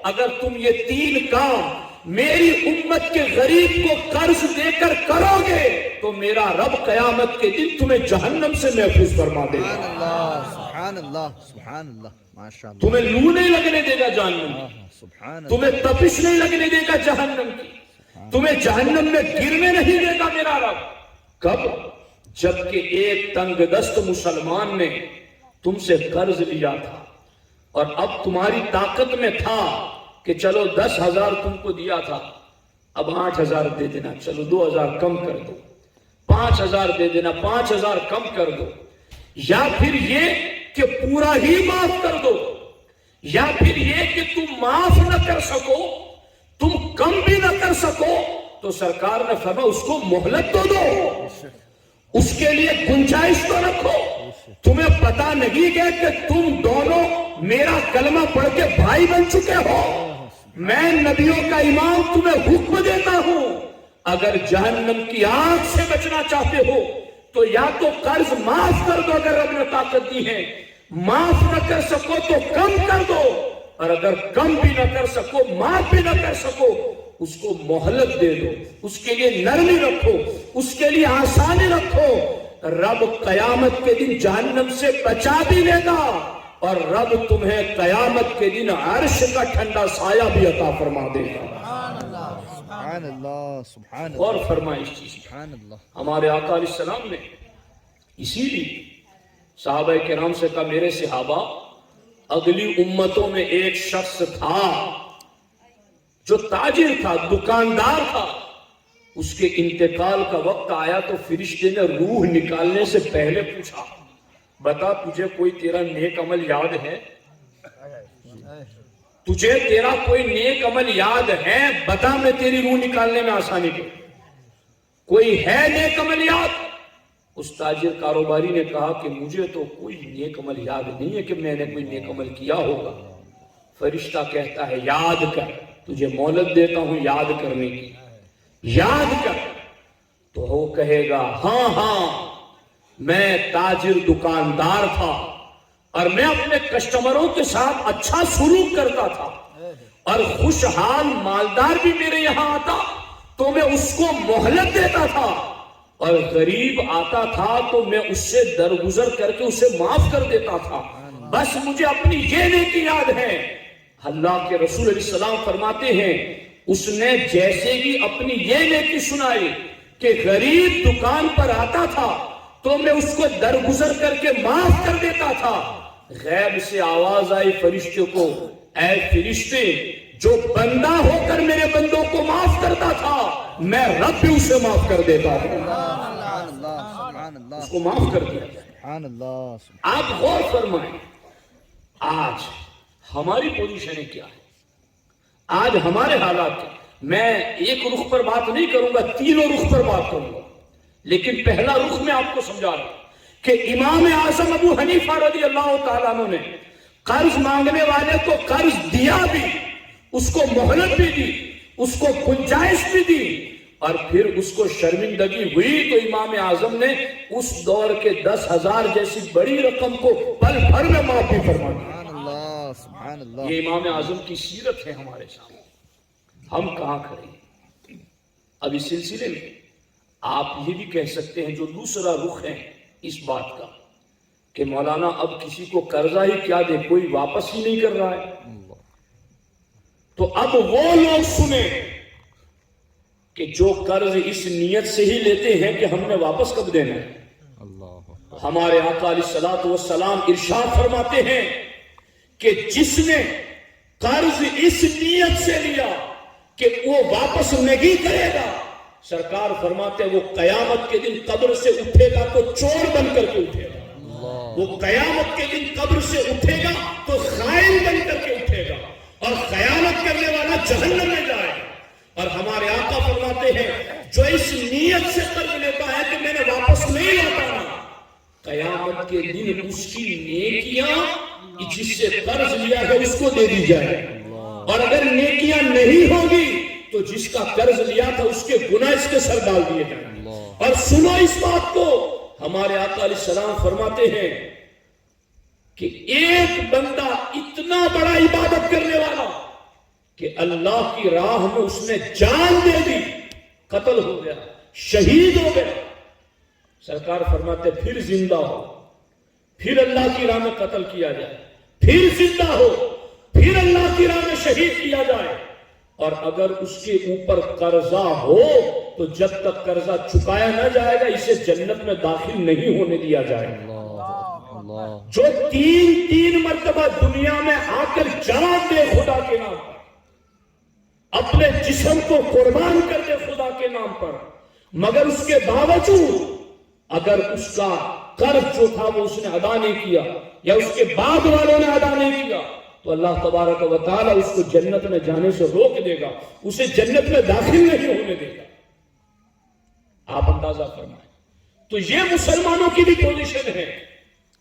اگر تم یہ تین کام میری امت کے غریب کو قرض دے کر کرو گے تو میرا رب قیامت کے دن تمہیں جہنم سے محفوظ فرما دے گا۔ سبحان اللہ سبحان اللہ سبحان اللہ، ماشاء اللہ، تمہیں لو نہیں لگنے دے گا جہنم کی، سبحان اللہ، تمہیں تپش نہیں لگنے دے گا جہنم کی، تمہیں جہنم میں گرنے نہیں دے گا میرا رب۔ کب؟ جبکہ ایک تنگ دست مسلمان نے تم سے قرض لیا تھا اور اب تمہاری طاقت میں تھا کہ چلو 10,000 تم کو دیا تھا، اب 8,000 دے دینا، چلو 2,000 کم کر دو، 5,000 دے دینا، 5,000 کم کر دو، یا پھر یہ کہ پورا ہی معاف کر دو، یا پھر یہ کہ تم معاف نہ کر سکو، تم کم بھی نہ کر سکو، تو سرکار نے فرمایا اس کو مہلت تو دو، اس کے لیے گنجائش تو رکھو۔ تمہیں پتا نہیں گیا کہ تم دونوں میرا کلمہ پڑھ کے بھائی بن چکے ہو، میں نبیوں کا امام تمہیں حکم دیتا ہوں، اگر جہنم کی آگ سے بچنا چاہتے ہو تو یا تو قرض معاف کر دو اگر رب نے طاقت دی ہے، معاف نہ کر سکو تو کم کر دو، اور اگر کم بھی نہ کر سکو معاف بھی نہ کر سکو اس کو مہلت دے دو، اس کے لیے نرمی رکھو، اس کے لیے آسانی رکھو، رب قیامت کے دن جہنم سے بچا بھی لے گا، اور رب تمہیں قیامت کے دن عرش کا ٹھنڈا سایہ بھی عطا فرما دے گا۔ سبحان اللہ سبحان اللہ، اور فرمائے اس چیز سبحان اللہ، ہمارے آقا علیہ السلام نے اسی لیے صحابہ کرام سے کہا میرے صحابہ اگلی امتوں میں ایک شخص تھا جو تاجر تھا، دکاندار تھا، اس کے انتقال کا وقت آیا تو فرشتے نے روح نکالنے سے پہلے پوچھا بتا تجھے کوئی تیرا نیک عمل یاد ہے؟ تجھے تیرا کوئی نیک عمل یاد ہے؟ بتا میں تیری روح نکالنے میں آسانی کروں۔ کوئی ہے نیک عمل یاد؟ اس تاجر کاروباری نے کہا کہ مجھے تو کوئی نیک عمل یاد نہیں ہے کہ میں نے کوئی نیک عمل کیا ہوگا۔ فرشتہ کہتا ہے یاد کر، تجھے مہلت دیتا ہوں یاد کرنے کی، یاد کر۔ تو وہ کہے گا ہاں ہاں میں تاجر دکاندار تھا اور میں اپنے کسٹمروں کے ساتھ اچھا سلوک کرتا تھا، اور خوشحال مالدار بھی میرے یہاں آتا تو میں اس کو مہلت دیتا تھا، اور غریب آتا تھا تو میں اس سے درگزر کر کے اسے معاف کر دیتا تھا۔ بس مجھے اپنی یہ نیکی یاد ہے۔ اللہ کے رسول علیہ السلام فرماتے ہیں اس نے جیسے ہی اپنی یہ نیکی سنائی کہ غریب دکان پر آتا تھا تو میں اس کو درگزر کر کے معاف کر دیتا تھا، غیب سے آواز آئی فرشتے کو، اے فرشتے جو بندہ ہو کر میرے بندوں کو معاف کرتا تھا میں رب بھی اسے معاف کر دیتا ہوں۔ سبحان اللہ سبحان اللہ، اس کو معاف کر دیا۔ سبحان اللہ، آپ غور فرمائیں آج ہماری پوزیشن کیا ہے، آج ہمارے حالات کیا؟ میں ایک رخ پر بات نہیں کروں گا، تینوں رخ پر بات کروں گا، لیکن پہلا رخ میں آپ کو سمجھا رہا ہوں کہ امام اعظم ابو حنیفہ رضی اللہ تعالیٰ عنہ نے قرض مانگنے والے کو قرض دیا بھی، اس کو مہلت بھی دی، اس کو گنجائش بھی دی، اور پھر اس کو شرمندگی ہوئی تو امام اعظم نے اس دور کے 10,000 جیسی بڑی رقم کو پل بھر میں معاف بھی فرما دی۔ سبحان اللہ سبحان اللہ، یہ امام اعظم کی سیرت ہے ہمارے سامنے، ہم کہاں کھڑے ہیں؟ اب اس سلسلے میں آپ یہ بھی کہہ سکتے ہیں جو دوسرا رخ ہے اس بات کا کہ مولانا اب کسی کو قرضہ ہی کیا دے، کوئی واپس ہی نہیں کر رہا ہے، تو اب وہ لوگ سنیں کہ جو قرض اس نیت سے ہی لیتے ہیں کہ ہم نے واپس کب دینا ہے۔ ہمارے آقا علیہ الصلوۃ والسلام ارشاد فرماتے ہیں کہ جس نے قرض اس نیت سے لیا کہ وہ واپس نہیں کرے گا، سرکار فرماتے ہیں وہ قیامت کے دن قبر سے اٹھے گا تو چور بن کر کے اٹھے گا، وہ قیامت کے دن قبر سے اٹھے گا تو خائن بن کر کے اٹھے گا، اور خیانت کرنے والا جہنم میں جائے گا۔ اور ہمارے آقا فرماتے ہیں جو اس نیت سے قرض لیتا ہے کہ میں نے واپس نہیں لوٹانا، قیامت کے دن اس کی نیکیاں جس سے قرض لیا ہے اس کو دے دی جائے، اور اگر نیکیاں نہیں ہوگی تو جس کا قرض لیا تھا اس کے گناہ اس کے سر ڈال دیے جائیں۔ اور سنو اس بات کو، ہمارے آقا علیہ السلام فرماتے ہیں کہ ایک بندہ اتنا بڑا عبادت کرنے والا کہ اللہ کی راہ میں اس نے جان دے دی، قتل ہو گیا، شہید ہو گیا، سرکار فرماتے پھر زندہ ہو، پھر اللہ کی راہ میں قتل کیا جائے، پھر زندہ ہو، پھر اللہ کی راہ میں شہید کیا جائے، اور اگر اس کے اوپر قرضہ ہو تو جب تک قرضہ چکایا نہ جائے گا اسے جنت میں داخل نہیں ہونے دیا جائے گا۔ جو تین مرتبہ دنیا میں آ کر جان دے خدا کے نام پر، اپنے جسم کو قربان کر دے خدا کے نام پر، مگر اس کے باوجود اگر اس کا قرض جو تھا وہ اس نے ادا نہیں کیا یا اس کے بعد والوں نے ادا نہیں کیا تو اللہ تبارک و تعالی اس کو جنت میں جانے سے روک دے گا، اسے جنت میں داخل نہیں ہونے دے گا۔ آپ اندازہ فرمائیں۔ تو یہ مسلمانوں کی بھی پوزیشن ہے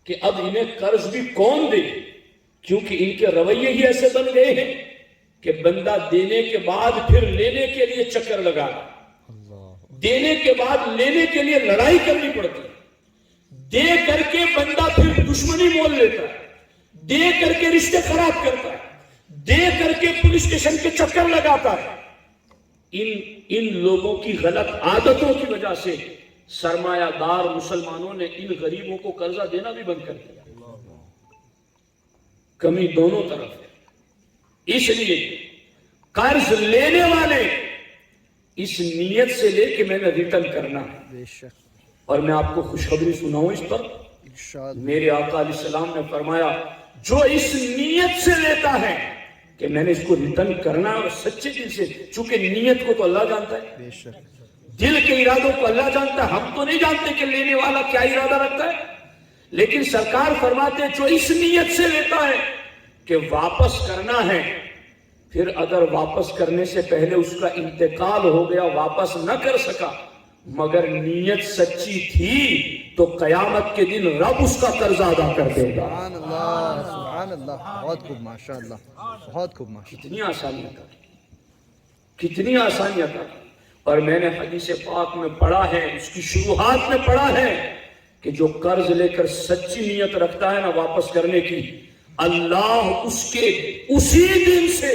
کہ اب انہیں قرض بھی کون دے، کیونکہ ان کے رویے ہی ایسے بن گئے ہیں کہ بندہ دینے کے بعد پھر لینے کے لیے چکر لگا، دینے کے بعد لینے کے لیے لڑائی کرنی پڑتی ہے، دے کر کے بندہ پھر دشمنی مول لیتا ہے، دے کر کے رشتے خراب کرتا ہے، دے کر کے پولیس اسٹیشن کے چکر لگاتا ہے۔ ان لوگوں کی غلط عادتوں کی وجہ سے سرمایہ دار مسلمانوں نے ان غریبوں کو قرضہ دینا بھی بند کر دیا۔ کمی دونوں طرف ہے، اس لیے قرض لینے والے اس نیت سے لے کہ میں نے ریٹرن کرنا ہے۔ اور میں آپ کو خوشخبری سناؤں اس پر، میرے آقا علیہ السلام نے فرمایا جو اس نیت سے لیتا ہے کہ میں نے اس کو ریٹرن کرنا ہے اور سچے دل سے، چونکہ نیت کو تو اللہ جانتا ہے، دل کے ارادوں کو اللہ جانتا ہے، ہم تو نہیں جانتے کہ لینے والا کیا ارادہ رکھتا ہے، لیکن سرکار فرماتے ہیں جو اس نیت سے لیتا ہے کہ واپس کرنا ہے، پھر اگر واپس کرنے سے پہلے اس کا انتقال ہو گیا، واپس نہ کر سکا، مگر نیت سچی تھی تو قیامت کے دن رب اس کا قرض ادا کر دے گا۔ سبحان اللہ، سبحان اللہ، بہت خوب، ماشاءاللہ، بہت خوب، ماشاءاللہ۔ کتنی آسانیاں تھا، کتنی آسانیاں تھا۔ اور میں نے حدیث پاک میں پڑھا ہے، اس کی شروحات میں پڑھا ہے کہ جو قرض لے کر سچی نیت رکھتا ہے نا واپس کرنے کی، اللہ اس کے اسی دن سے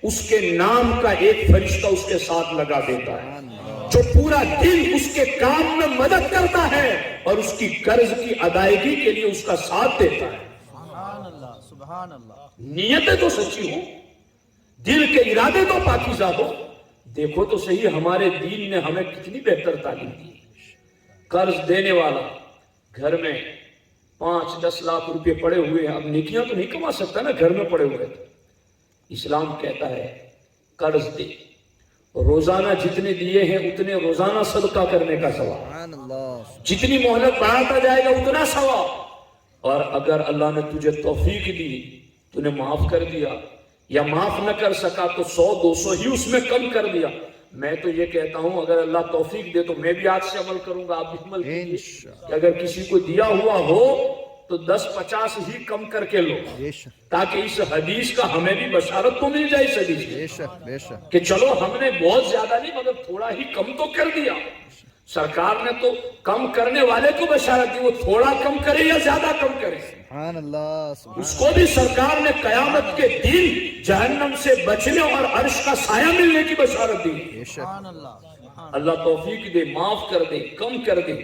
اس کے نام کا ایک فرشتہ اس کے ساتھ لگا دیتا ہے جو پورا دن اس کے کام میں مدد کرتا ہے اور اس کی قرض کی ادائیگی کے لیے اس کا ساتھ دیتا ہے۔ سبحان اللہ، سبحان اللہ۔ نیتیں تو سچی ہوں، دل کے ارادے تو پاکیزہ ہو۔ دیکھو تو صحیح ہمارے دین نے ہمیں کتنی بہتر تعلیم دی۔ قرض دینے والا گھر میں 5-10 لاکھ روپے پڑے ہوئے ہیں، اب نیکیاں تو نہیں کما سکتا نا، گھر میں پڑے ہوئے تھے۔ اسلام کہتا ہے قرض دے، روزانہ جتنے دیے ہیں اتنے روزانہ صدقہ کرنے کا ثواب، سبحان اللہ۔ جتنی مہلت بڑھاتا جائے گا اتنا ثواب۔ اور اگر اللہ نے تجھے توفیق دی، تو نے معاف کر دیا، یا معاف نہ کر سکا تو 100-200 ہی اس میں کم کر دیا۔ میں تو یہ کہتا ہوں اگر اللہ توفیق دے تو میں بھی آج سے عمل کروں گا، آپ بھی عمل کیجیے کہ اگر کسی کو دیا ہوا ہو تو 10-50 ہی کم کر کے لو، تاکہ اس حدیث کا ہمیں بھی بشارت تو مل جائے اس حدیث کی، بے شک، بے شک۔ کہ چلو ہم نے بہت زیادہ نہیں مگر تھوڑا ہی کم تو کر دیا۔ سرکار نے تو کم کرنے والے کو بشارت دی، وہ تھوڑا کم کرے یا زیادہ کم کرے، سبحان اللہ، سبحان اس کو بھی سرکار نے قیامت کے دن جہنم سے بچنے اور عرش کا سایہ ملنے کی بشارت دی۔ بے شک۔ اللہ توفیق دے، معاف کر دے، کم کر دے،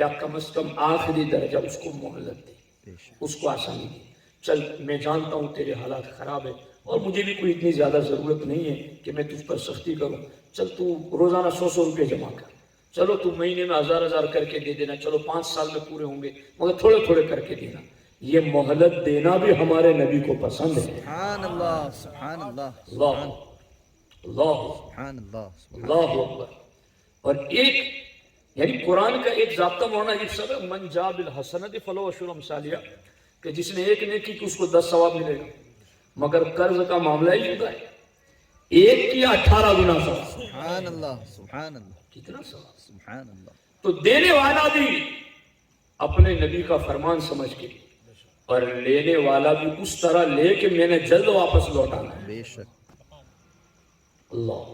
یا کم از کم آخری درجہ اس کو مہلت دے، اس کو آسانی دے۔ چل میں جانتا ہوں تیرے حالات خراب ہے اور مجھے بھی کوئی اتنی زیادہ ضرورت نہیں ہے کہ میں تجھ پر سختی کروں، چل تو روزانہ 100 روپے جمع کر، چلو تو مہینے میں 1000 کر کے دے دینا، چلو 5 سال میں پورے ہوں گے مگر تھوڑے تھوڑے کر کے دینا۔ یہ مہلت دینا بھی ہمارے نبی کو پسند ہے۔ سبحان اللہ، سبحان اللہ، اللہ اللہ سبحان اللہ، اللہ اکبر۔ اور ایک یعنی قرآن کا ایک ضابطہ مولانا عجیب سب ہے، من جا بالحسنۃ فلہ عشر امثالہا، کہ جس نے ایک نیکی کی اس کو 10 ثواب ملے گا، مگر قرض کا معاملہ ہی جدا ہے، ایک کیا 18 گنا ثواب۔ سبحان اللہ، سبحان اللہ، کتنا ثواب۔ سبحان اللہ۔ تو دینے والا بھی اپنے نبی کا فرمان سمجھ کے، اور لینے والا بھی اس طرح لے کہ میں نے جلد واپس لوٹانا ہے۔ بے شک اللہ،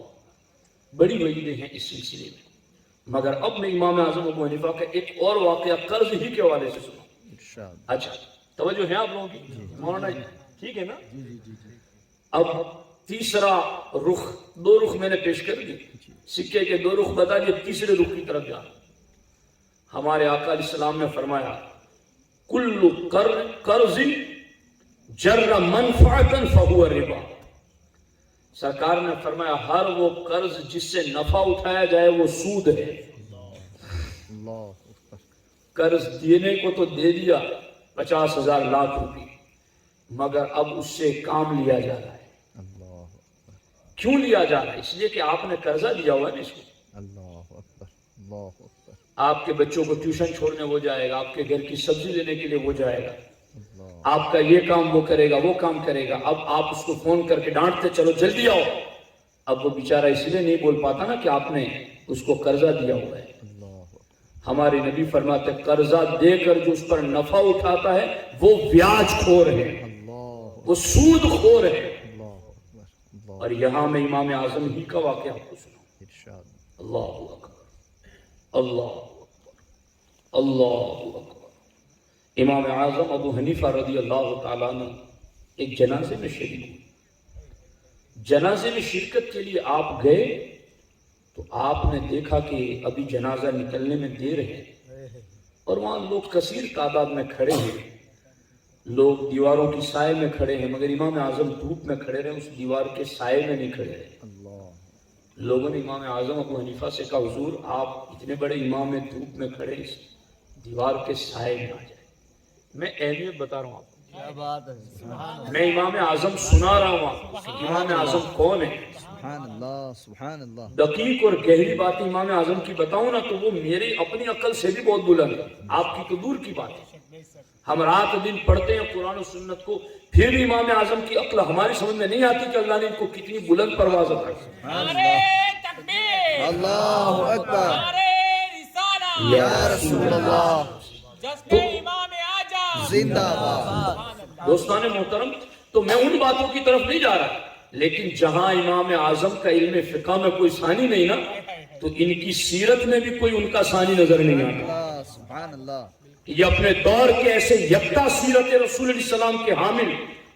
بڑی وعیدیں ہیں اس سلسلے میں۔ مگر اب میں امام اعظم ابو حنیفہ کا ایک اور واقعہ قرض ہی کے حوالے سے سنا۔ ارشاد۔ اچھا، توجہ ہے آپ لوگوں کی؟ مولانا جی ٹھیک ہے نا؟ اب تیسرا رخ، دو رخ میں نے پیش کر دی، سکے کے دو رخ بتا دیے، تیسرے رخ کی طرف جانا۔ ہمارے آقا علیہ السلام نے فرمایا کل قرض جر منفعتا فہو ربا۔ سرکار نے فرمایا ہر وہ قرض جس سے نفع اٹھایا جائے وہ سود ہے۔ اللہ اکبر۔ قرض دینے کو تو دے دیا 50,000 لاکھ روپے، مگر اب اس سے کام لیا جا رہا ہے۔ اللہ اکبر۔ کیوں لیا جا رہا ہے؟ اس لیے کہ آپ نے قرضہ دیا ہوا ہے نا اس کو۔ اللہ اکبر، اللہ اکبر، آپ کے بچوں کو ٹیوشن چھوڑنے وہ جائے گا، آپ کے گھر کی سبزی لینے کے لیے وہ جائے گا، اللہ آپ کا یہ کام وہ کرے گا، وہ کام کرے گا۔ اب آپ اس کو فون کر کے ڈانٹتے چلو جلدی آؤ، اب وہ بیچارہ اس لیے نہیں بول پاتا نا کہ آپ نے اس کو قرضہ دیا ہوا ہے۔ اللہ ہمارے نبی فرماتے قرضہ دے کر جو اس پر نفع اٹھاتا ہے وہ بیاج خور ہے، اللہ وہ سود خور ہے۔ اللہ اکبر، اللہ اور یہاں میں امام اعظم ہی کا واقعہ آپ کو سناؤں۔ ارشاد۔ اللہ اکبر، اللہ اکبر، اللہ اکبر۔ امام اعظم ابو حنیفہ رضی اللہ تعالیٰ عنہ ایک جنازے میں شریک ہوئے۔ جنازے میں شرکت کے لیے آپ گئے تو آپ نے دیکھا کہ ابھی جنازہ نکلنے میں دیر ہے، اور وہاں لوگ کثیر تعداد میں کھڑے ہیں، لوگ دیواروں کی سائے میں کھڑے ہیں، مگر امام اعظم دھوپ میں کھڑے رہے، اس دیوار کے سائے میں نہیں کھڑے رہے۔ اللہ لوگوں نے امام اعظم ابو حنیفہ سے کہا حضور آپ اتنے بڑے امام میں دھوپ میں کھڑے اس دیوار کے سائے میں آ جائیں۔ میں اہمیت بتا رہا ہوں آپ کو، کیا بات ہے، میں امام اعظم سنا رہا ہوں آپ کو۔ امام اعظم کون ہے؟ سبحان اللہ، سبحان اللہ۔ دقیق اور گہری باتیں امام اعظم کی بتاؤں نا تو وہ میری اپنی عقل سے بھی بہت بلند ہے، آپ کی تو دور کی بات ہے۔ ہم رات دن پڑھتے ہیں قرآن و سنت کو، پھر بھی امام اعظم کی عقل ہماری سمجھ میں نہیں آتی کہ اللہ نے ان کو کتنی بلند پرواز عطا کی۔ اللہ اکبر، یا یا رسول اللہ، تو زندہ باد۔ دوستان محترم، تو میں ان باتوں کی طرف نہیں جا رہا، لیکن جہاں امام اعظم کا علم فقہ میں کوئی ثانی نہیں نا، تو ان کی سیرت میں بھی کوئی ان کا ثانی نظر نہیں آتا۔ اللہ سبحان اللہ۔ یہ اپنے دور کے ایسے یکتا سیرت رسول علیہ السلام کے حامل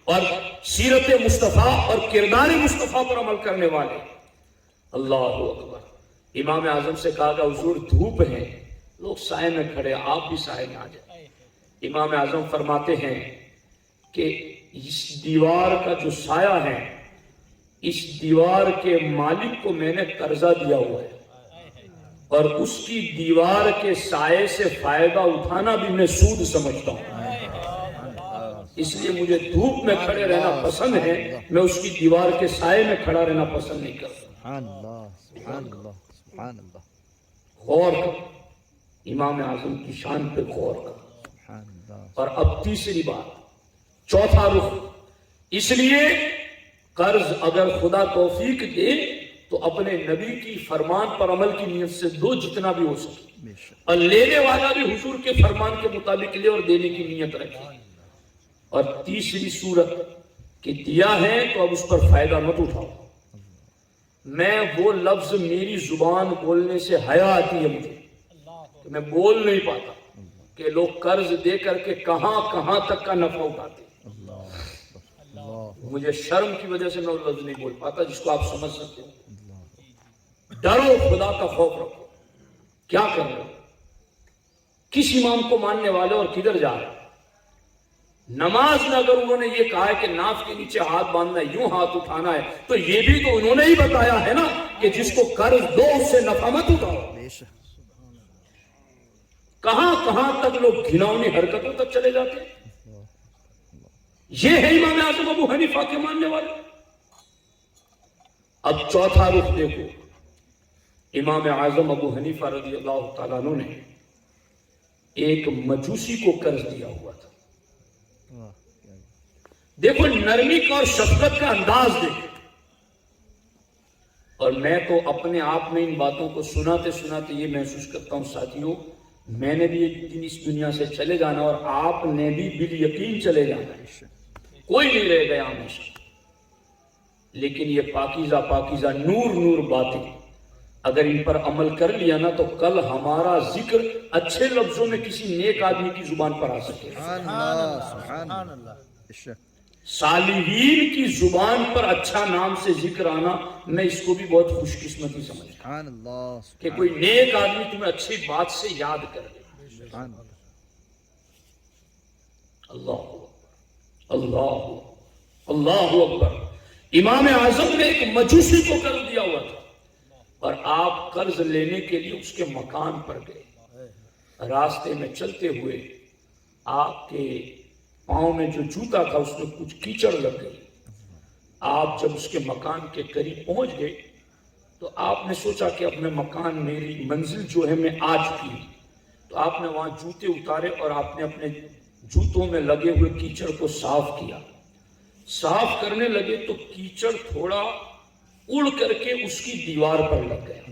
اور سیرت مصطفیٰ اور کردار مصطفیٰ پر عمل کرنے والے۔ اللہ اکبر۔ امام اعظم سے کہا کہ حضور دھوپ ہے، لوگ سائے میں کھڑے، آپ بھی سائے میں آ جائیں۔ امام اعظم فرماتے ہیں کہ اس دیوار کا جو سایہ ہے، اس دیوار کے مالک کو میں نے قرضہ دیا ہوا ہے، اور اس کی دیوار کے سائے سے فائدہ اٹھانا بھی میں سود سمجھتا ہوں، اس لیے مجھے دھوپ میں کھڑے رہنا پسند ہے، میں اس کی دیوار کے سائے میں کھڑا رہنا پسند نہیں کرتا۔ سبحان اللہ، سبحان اللہ، سبحان اللہ، غور کر، امام اعظم کی شان پہ غور کر۔ سبحان اللہ۔ اور اب تیسری بات، چوتھا رخ، اس لیے قرض اگر خدا توفیق دے تو اپنے نبی کی فرمان پر عمل کی نیت سے دو جتنا بھی ہو سکے، بے شک۔ اور لینے والا بھی حضور کے فرمان کے مطابق لے اور دینے کی نیت رکھے۔ اور تیسری صورت کہ دیا ہے تو اب اس پر فائدہ مت اٹھاؤ۔ میں وہ لفظ میری زبان بولنے سے حیا آتی ہے مجھے کہ میں بول نہیں پاتا کہ لوگ قرض دے کر کے کہاں کہاں تک کا نفع اٹھاتے ہیں۔ اللہ مجھے شرم کی وجہ سے میں وہ لفظ نہیں بول پاتا جس کو آپ سمجھ سکتے ہو۔ ڈرو، خدا کا خوف رکھو، کیا کر رہے ہو، کس امام کو ماننے والے اور کدھر جا رہے ہو۔ نماز میں اگر انہوں نے یہ کہا ہے کہ ناف کے نیچے ہاتھ باندھنا ہے، یوں ہاتھ اٹھانا ہے، تو یہ بھی تو انہوں نے ہی بتایا ہے نا کہ جس کو قرض دو اس سے نفع مت اٹھاؤ۔ بے شک۔ کہاں کہاں تک لوگ گھناؤنی حرکتوں تک چلے جاتے ہیں۔ یہ ہے امام اعظم ابو حنیفہ کے ماننے والے۔ اب چوتھا رخ دیکھو، امام اعظم ابو حنیفہ رضی اللہ تعالیٰ عنہ نے ایک مجوسی کو قرض دیا ہوا تھا۔ دیکھو نرمی کا اور شفقت کا انداز دیکھو۔ اور میں تو اپنے آپ میں ان باتوں کو سناتے سناتے یہ محسوس کرتا ہوں ساتھیوں میں نے بھی ایک دن اس دنیا سے چلے جانا اور آپ نے بھی بالیقین چلے جانا، کوئی نہیں رہ گیا ہمیشہ. لیکن یہ پاکیزہ نور نور باتیں اگر ان پر عمل کر لیا نا تو کل ہمارا ذکر اچھے لفظوں میں کسی نیک آدمی کی زبان پر آ سکے. سبحان اللہ سبحان اللہ. صالحین کی زبان پر اچھا نام سے ذکر آنا، میں اس کو بھی بہت خوش قسمتی سمجھتا ہوں سبحان اللہ کہ کوئی نیک آدمی تمہیں اچھی بات سے یاد کر لے. سبحان اللہ. اللہ اللہ اللہ اکبر. امام اعظم نے ایک مجوسی کو قرض دیا ہوا تھا اور آپ قرض لینے کے لیے اس کے مکان پر گئے. راستے میں چلتے ہوئے آپ کے پاؤں میں جو جوتا تھا اس میں کچھ کیچڑ لگ گئی. آپ جب اس کے مکان کے قریب پہنچ گئے تو آپ نے سوچا کہ اب میں مکان، میری منزل جو ہے میں آ چکی ہوں. تو آپ نے وہاں جوتے اتارے اور آپ نے اپنے جوتوں میں لگے ہوئے کیچڑ کو صاف کیا. صاف کرنے لگے تو کیچڑ تھوڑا اڑ کر کے اس کی دیوار پر لگ گیا.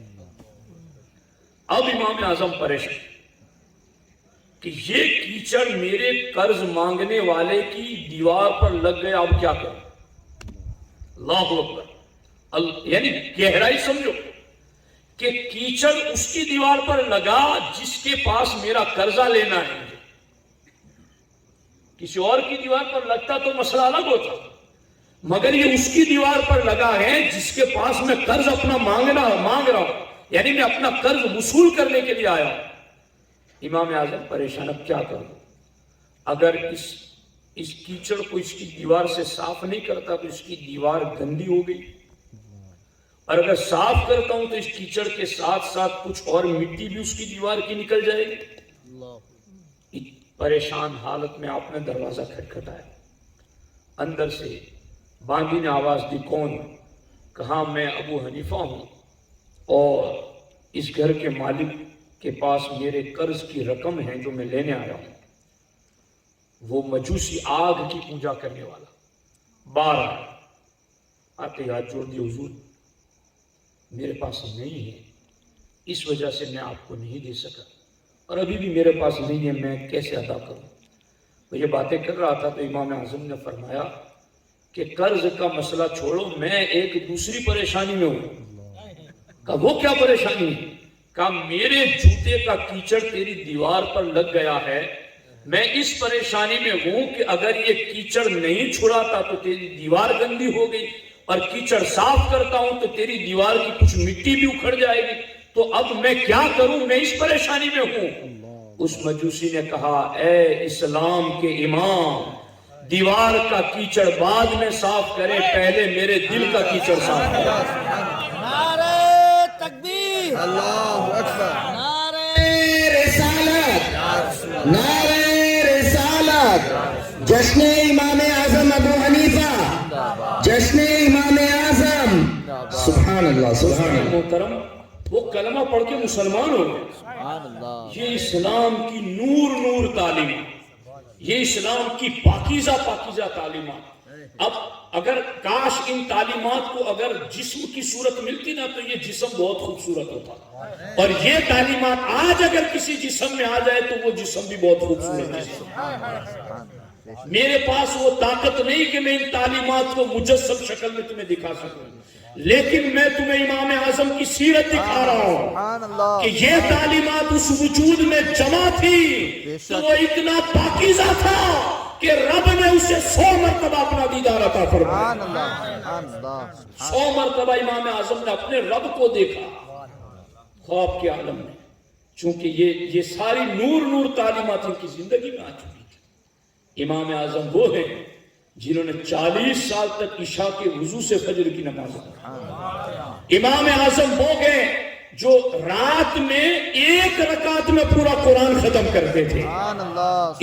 اب امام اعظم پریشان کہ یہ کیچڑ میرے قرض مانگنے والے کی دیوار پر لگ گیا، اب کیا کریں. اللہ اکبر. یعنی گہرائی سمجھو کہ کیچڑ اس کی دیوار پر لگا جس کے پاس میرا قرضہ لینا ہے. کسی اور کی دیوار پر لگتا تو مسئلہ الگ ہوتا، مگر یہ اس کی دیوار پر لگا ہے جس کے پاس میں قرض اپنا مانگ رہا ہوں، یعنی میں اپنا قرض وصول کرنے کے لیے آیا ہوں. امام اعظم پریشان، اب کیا کروں. اگر اس کیچڑ کو اس کی دیوار سے صاف نہیں کرتا تو اس کی دیوار گندی ہو گئی، اور اگر صاف کرتا ہوں تو اس کیچڑ کے ساتھ ساتھ کچھ اور مٹی بھی اس کی دیوار کی نکل جائے گی. پریشان حالت میں آپ نے دروازہ کھٹکھٹایا. اندر سے باندھی نے آواز دی، کون؟ کہا میں ابو حنیفہ ہوں اور اس گھر کے مالک کے پاس میرے قرض کی رقم ہے جو میں لینے آیا ہوں. وہ مجوسی آگ کی پوجا کرنے والا باہر آتے ہاتھ جوڑ دی، حضور میرے پاس نہیں ہے، اس وجہ سے میں آپ کو نہیں دے سکا، اور ابھی بھی میرے پاس نہیں ہے، میں کیسے ادا کروں. وہ یہ باتیں کر رہا تھا تو امام اعظم نے فرمایا کہ قرض کا مسئلہ چھوڑو، میں ایک دوسری پریشانی میں ہوں. کہا وہ کیا پریشانی ہے؟ کہا میرے جوتے کا کیچڑ تیری دیوار پر لگ گیا ہے، میں اس پریشانی میں ہوں کہ اگر یہ کیچڑ نہیں چھڑاتا تو تیری دیوار گندی ہو گئی، اور کیچڑ صاف کرتا ہوں تو تیری دیوار کی کچھ مٹی بھی اکھڑ جائے گی، تو اب میں کیا کروں، میں اس پریشانی میں ہوں. اس مجوسی نے کہا اے اسلام کے امام، دیوار کا کیچڑ بعد میں صاف کرے، پہلے میرے دل کا کیچڑ صاف کرے. نعرہ تکبیر، اللہ اکبر. نعرہ رسالت، نعرہ رسالت. جشن امام اعظم ابو حنیفہ، جشن امام اعظم. سبحان اللہ سبحان اللہ. محترم وہ کلمہ پڑھ کے مسلمان ہو گئے. سبحان اللہ. یہ اسلام کی نور نور تعلیمات، یہ اسلام کی پاکیزہ تعلیمات. اب اگر کاش ان تعلیمات کو اگر جسم کی صورت ملتی نا تو یہ جسم بہت خوبصورت ہوتا، اور یہ تعلیمات آج اگر کسی جسم میں آ جائے تو وہ جسم بھی بہت خوبصورت ہے. میرے پاس وہ طاقت نہیں کہ میں ان تعلیمات کو مجسم شکل میں تمہیں دکھا سکوں، لیکن میں تمہیں امام اعظم کی سیرت دکھا رہا ہوں کہ یہ تعلیمات اس وجود میں جمع تھی تو وہ اتنا پاکیزہ تھا کہ رب نے اسے 100 مرتبہ اپنا دیدار عطا فرمایا. 100 مرتبہ امام اعظم نے اپنے رب کو دیکھا خواب کے عالم میں، چونکہ یہ ساری نور نور تعلیمات ان کی زندگی میں آ چکی تھی. امام اعظم وہ ہیں جنہوں نے 40 سال تک عشاء کے وضو سے فجر کی نماز پڑھی. امام اعظم وہ گئے جو رات میں 1 رکعت میں پورا قرآن ختم کرتے تھے.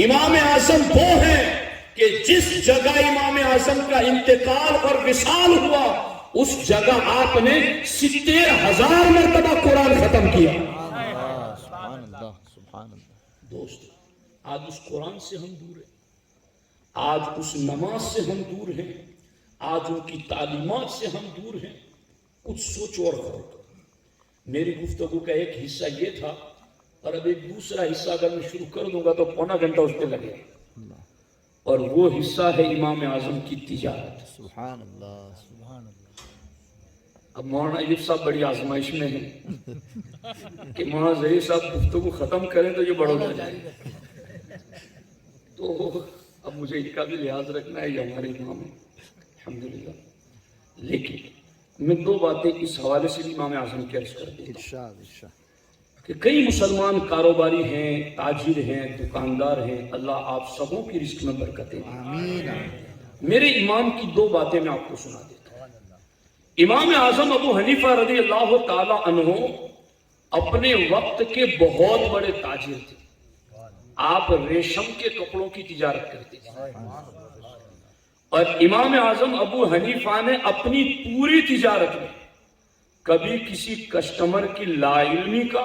امام اعظم وہ ہیں کہ جس جگہ امام اعظم کا انتقال اور وصال ہوا اس جگہ آپ نے 70,000 مرتبہ قرآن ختم کیا. دوست آج اس قرآن سے ہم دور ہیں، آج اس نماز سے ہم دور ہیں، آج ان کی تعلیمات سے ہم دور ہیں. کچھ سوچو اور غور کرو. میری گفتگو کا ایک حصہ یہ تھا اور اب ایک دوسرا حصہ اگر میں شروع کر دوں گا تو پونا گھنٹہ اس پہ لگے گا، اور وہ حصہ ہے امام اعظم کی تجارت۔ سبحان اللہ سبحان اللہ۔ اب مولانا ایوب صاحب بڑی آزمائش میں ہیں کہ مولانا ظہیر صاحب گفتگو ختم کریں تو یہ بڑا ہو جائے گا، تو اب مجھے ان کا بھی لحاظ رکھنا ہے، یہ ہمارے امام ہیں الحمدللہ۔ لیکن میں دو باتیں اس حوالے سے بھی امام اعظم کی عرض کر دیتا ہوں ارشاد ارشاد۔ کہ کئی مسلمان کاروباری ہیں، تاجر ہیں، دکاندار ہیں، اللہ آپ سبوں کی رزق میں برکتیں دیں۔ آمین۔ میرے امام کی دو باتیں میں آپ کو سنا دیتا ہوں۔ امام اعظم ابو حنیفہ رضی اللہ تعالی عنہ اپنے وقت کے بہت بڑے تاجر تھے، آپ ریشم کے کپڑوں کی تجارت کرتے تھے، اور امام اعظم ابو حنیفہ نے اپنی پوری تجارت میں کبھی کسی کسٹمر کی لا علمی کا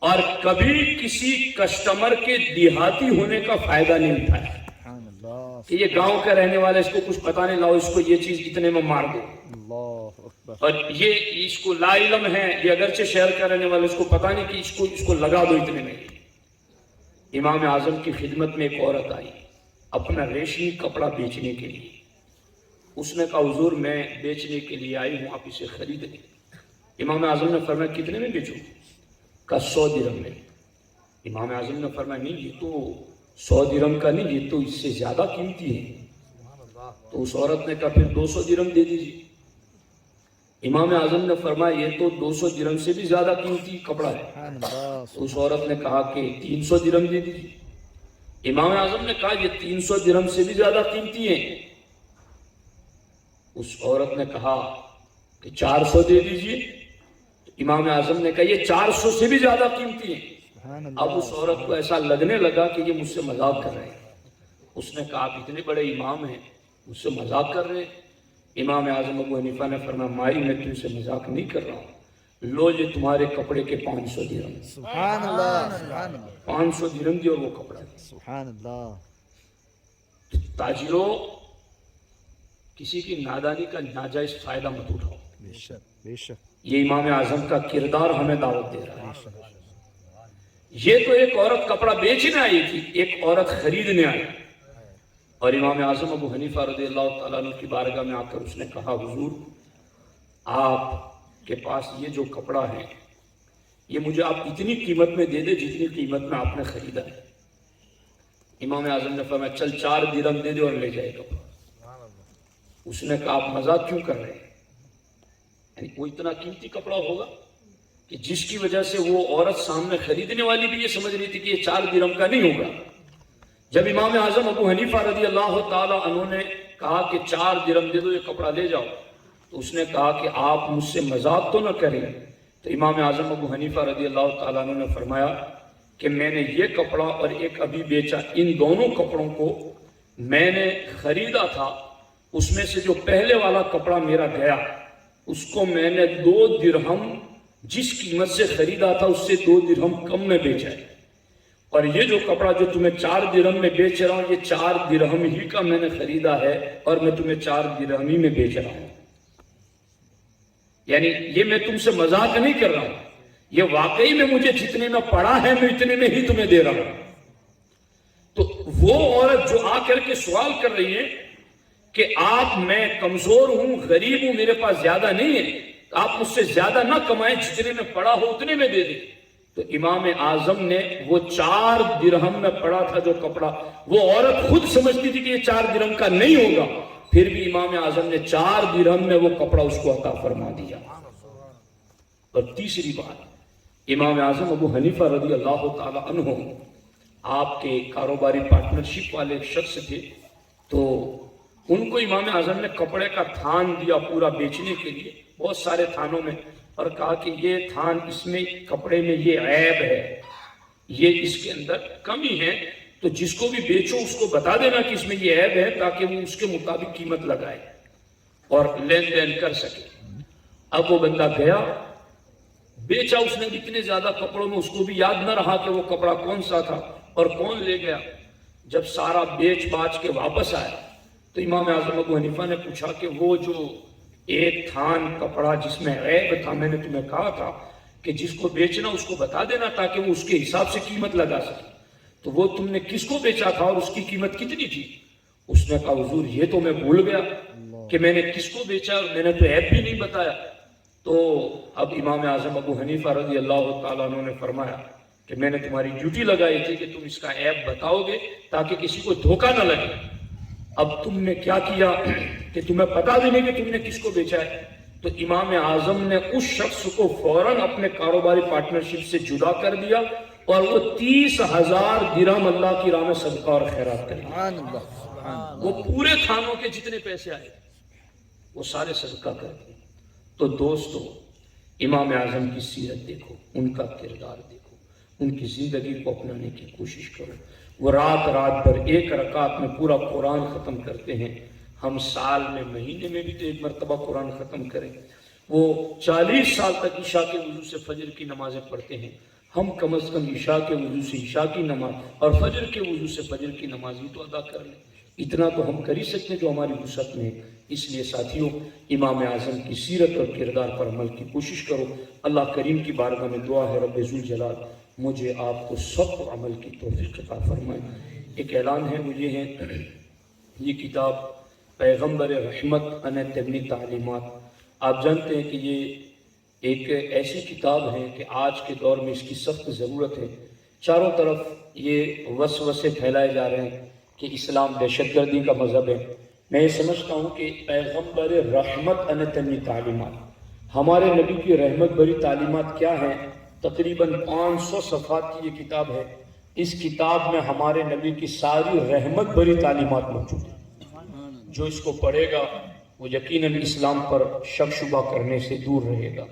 اور کبھی کسی کسٹمر کے دیہاتی ہونے کا فائدہ نہیں اٹھایا سبحان اللہ کہ یہ گاؤں کا رہنے والا، اس کو کچھ پتا نہیں، لاؤ اس کو یہ چیز اتنے میں مار دو، اللہ اکبر۔ اور یہ اس کو لا علم ہے، یہ اگرچہ شہر کا رہنے والا، اس کو پتا نہیں کہ اس کو لگا دو اتنے میں۔ امام اعظم کی خدمت میں ایک عورت آئی اپنا ریشمی کپڑا بیچنے کے لیے، اس نے کہا حضور میں بیچنے کے لیے آئی ہوں، آپ اسے خرید لیں۔ امام اعظم نے فرمایا کتنے میں بیچوں؟ کہا 100 درہم میں۔ امام اعظم نے فرمایا نہیں، یہ تو 100 درہم کا نہیں، یہ تو اس سے زیادہ قیمتی ہے۔ تو اس عورت نے کہا پھر 200 درہم دے دیجیے۔ امام اعظم نے فرمایا یہ تو 200 درہم سے بھی زیادہ قیمتی کپڑا ہے۔ سبحان اللہ تو اس عورت نے کہا کہ 300 درہم دے دیجیے۔ امام اعظم نے کہا یہ 300 درہم سے بھی زیادہ قیمتی ہیں۔ اس عورت نے کہا کہ 400 دے دیجیے۔ امام اعظم نے کہا یہ 400 سے بھی زیادہ قیمتی ہیں۔ سبحان اللہ۔ اب اس عورت کو ایسا لگنے لگا کہ یہ مجھ سے مذاق کر رہے ہیں۔ اس نے کہا آپ اتنے بڑے امام ہیں، مجھ سے مذاق کر رہے ہیں؟ امام اعظم ابو حنیفہ نے فرمایا مائی میں تم سے مذاق نہیں کر رہا ہوں، لو یہ تمہارے کپڑے کے 500 درہم۔ سبحان اللہ سبحان اللہ 500 درہم دی اور وہ کپڑا دی۔ سبحان اللہ۔ تاجروں، کسی کی نادانی کا ناجائز فائدہ مت اٹھاؤ، بے شک بے شک۔ یہ امام اعظم کا کردار ہمیں دعوت دے رہا ہے۔ یہ تو ایک عورت کپڑا بیچنے آئی تھی، ایک عورت خریدنے آئی، اور امام اعظم ابو حنیفہ رضی اللہ تعالیٰ عنہ کی بارگاہ میں آ کر اس نے کہا حضور آپ کے پاس یہ جو کپڑا ہے یہ مجھے آپ اتنی قیمت میں دے دے جتنی قیمت میں آپ نے خریدا ہے۔ امام اعظم نے فرمایا چل 4 درہم دے دے اور لے جائے کپڑا۔ اس نے کہا آپ مذاق کیوں کر رہے ہیں؟ یعنی وہ اتنا قیمتی کپڑا ہوگا کہ جس کی وجہ سے وہ عورت سامنے خریدنے والی بھی یہ سمجھ رہی تھی کہ یہ 4 درہم کا نہیں ہوگا۔ جب امام اعظم ابو حنیفہ رضی اللہ تعالی عنہ نے کہا کہ 4 درہم دے دو یہ کپڑا لے جاؤ، تو اس نے کہا کہ آپ مجھ سے مذاق تو نہ کریں۔ تو امام اعظم ابو حنیفہ رضی اللہ تعالی عنہ نے فرمایا کہ میں نے یہ کپڑا اور ایک ابھی بیچا، ان دونوں کپڑوں کو میں نے خریدا تھا، اس میں سے جو پہلے والا کپڑا میرا گیا اس کو میں نے 2 درہم جس قیمت سے خریدا تھا اس سے 2 درہم کم میں بیچا ہے، اور یہ جو کپڑا جو تمہیں 4 درہم میں بیچ رہا ہوں یہ 4 درہم ہی کا میں نے خریدا ہے اور میں تمہیں 4 درہم ہی میں بیچ رہا ہوں۔ یعنی یہ میں تم سے مذاق نہیں کر رہا ہوں، یہ واقعی میں مجھے جتنے میں پڑا ہے میں اتنے میں ہی تمہیں دے رہا ہوں۔ تو وہ عورت جو آ کر کے سوال کر رہی ہے کہ آپ میں کمزور ہوں، غریب ہوں، میرے پاس زیادہ نہیں ہے، آپ مجھ سے زیادہ نہ کمائیں، جتنے میں پڑا ہو اتنے میں دے دیں۔ تو امام اعظم نے وہ 4 درہم میں پڑا تھا جو کپڑا، وہ عورت خود سمجھتی تھی کہ یہ 4 درہم کا نہیں ہوگا، پھر بھی امام اعظم نے 4 درہم میں وہ کپڑا اس کو عطا فرما دیا۔ اور تیسری بات، امام اعظم ابو حنیفہ رضی اللہ تعالی عنہ آپ کے کاروباری پارٹنرشپ والے ایک شخص تھے، تو ان کو امام اعظم نے کپڑے کا تھان دیا پورا بیچنے کے لیے، بہت سارے تھانوں میں، اور کہا کہ یہ تھان اس میں کپڑے میں یہ عیب ہے، یہ اس کے اندر کمی ہے، تو جس کو بھی بیچو اس کو بتا دینا کہ اس میں یہ عیب ہے تاکہ وہ اس کے مطابق قیمت لگائے اور لین دین کر سکے۔ اب وہ بندہ گیا، بیچا اس نے اتنے زیادہ کپڑوں میں، اس کو بھی یاد نہ رہا کہ وہ کپڑا کون سا تھا اور کون لے گیا۔ جب سارا بیچ باچ کے واپس آیا تو امام اعظم ابو حنیفہ نے پوچھا کہ وہ جو ایک تھان کپڑا جس میں عیب تھا میں نے تمہیں کہا تھا کہ جس کو بیچنا اس کو بتا دینا تاکہ وہ اس کے حساب سے قیمت لگا سکے. تو وہ تم نے کس کو بیچا تھا اور اس کی قیمت کتنی تھی؟ اس نے کہا حضور یہ تو میں بھول گیا کہ میں نے کس کو بیچا اور میں نے تو عیب بھی نہیں بتایا. تو اب امام اعظم ابو حنیفہ رضی اللہ تعالیٰ عنہ نے فرمایا کہ میں نے تمہاری ڈیوٹی لگائی تھی کہ تم اس کا عیب بتاؤ گے تاکہ کسی کو دھوکہ نہ لگے. اب تم نے کیا کیا کہ تمہیں پتا بھی نہیں کہ تم نے کس کو بیچا ہے. تو امام اعظم نے اس شخص کو فوراً اپنے کاروباری پارٹنرشپ سے جدا کر دیا اور وہ 30,000 درہم اللہ کی راہ میں صدقہ اور خیرات کر دیا. سبحان اللہ. وہ پورے تھانوں کے جتنے پیسے آئے وہ سارے صدقہ کر دیے. تو دوستو امام اعظم کی سیرت دیکھو، ان کا کردار دیکھو، ان کی زندگی کو اپنانے کی کوشش کرو. وہ رات رات بھر ایک رکعت میں پورا قرآن ختم کرتے ہیں. ہم سال میں مہینے میں بھی تو ایک مرتبہ قرآن ختم کریں. وہ 40 سال تک عشاء کے وضو سے فجر کی نمازیں پڑھتے ہیں. ہم کم از کم عشاء کے وضو سے عشاء کی نماز اور فجر کے وضو سے فجر کی نماز بھی تو ادا کر لیں. اتنا تو ہم کر ہی سکتے ہیں جو ہماری وسعت میں ہے. اس لیے ساتھیوں امام اعظم کی سیرت اور کردار پر عمل کی کوشش کرو. اللہ کریم کی بارگاہ میں دعا ہے رب ذوالجلال مجھے آپ کو سب کو عمل کی توفیق عطا فرمائے. ایک اعلان ہے وہ یہ ہے، یہ کتاب پیغمبر رحمت انت ابن تعلیمات، آپ جانتے ہیں کہ یہ ایک ایسی کتاب ہے کہ آج کے دور میں اس کی سخت ضرورت ہے. چاروں طرف یہ وسوسے پھیلائے جا رہے ہیں کہ اسلام دہشت گردی کا مذہب ہے. میں یہ سمجھتا ہوں کہ پیغمبر رحمت انت ابن تعلیمات، ہمارے نبی کی رحمت بھری تعلیمات کیا ہیں؟ تقریباً 500 صفحات کی یہ کتاب ہے. اس کتاب میں ہمارے نبی کی ساری رحمت بھری تعلیمات موجود ہیں. جو اس کو پڑھے گا وہ یقیناً اسلام پر شک شبہ کرنے سے دور رہے گا.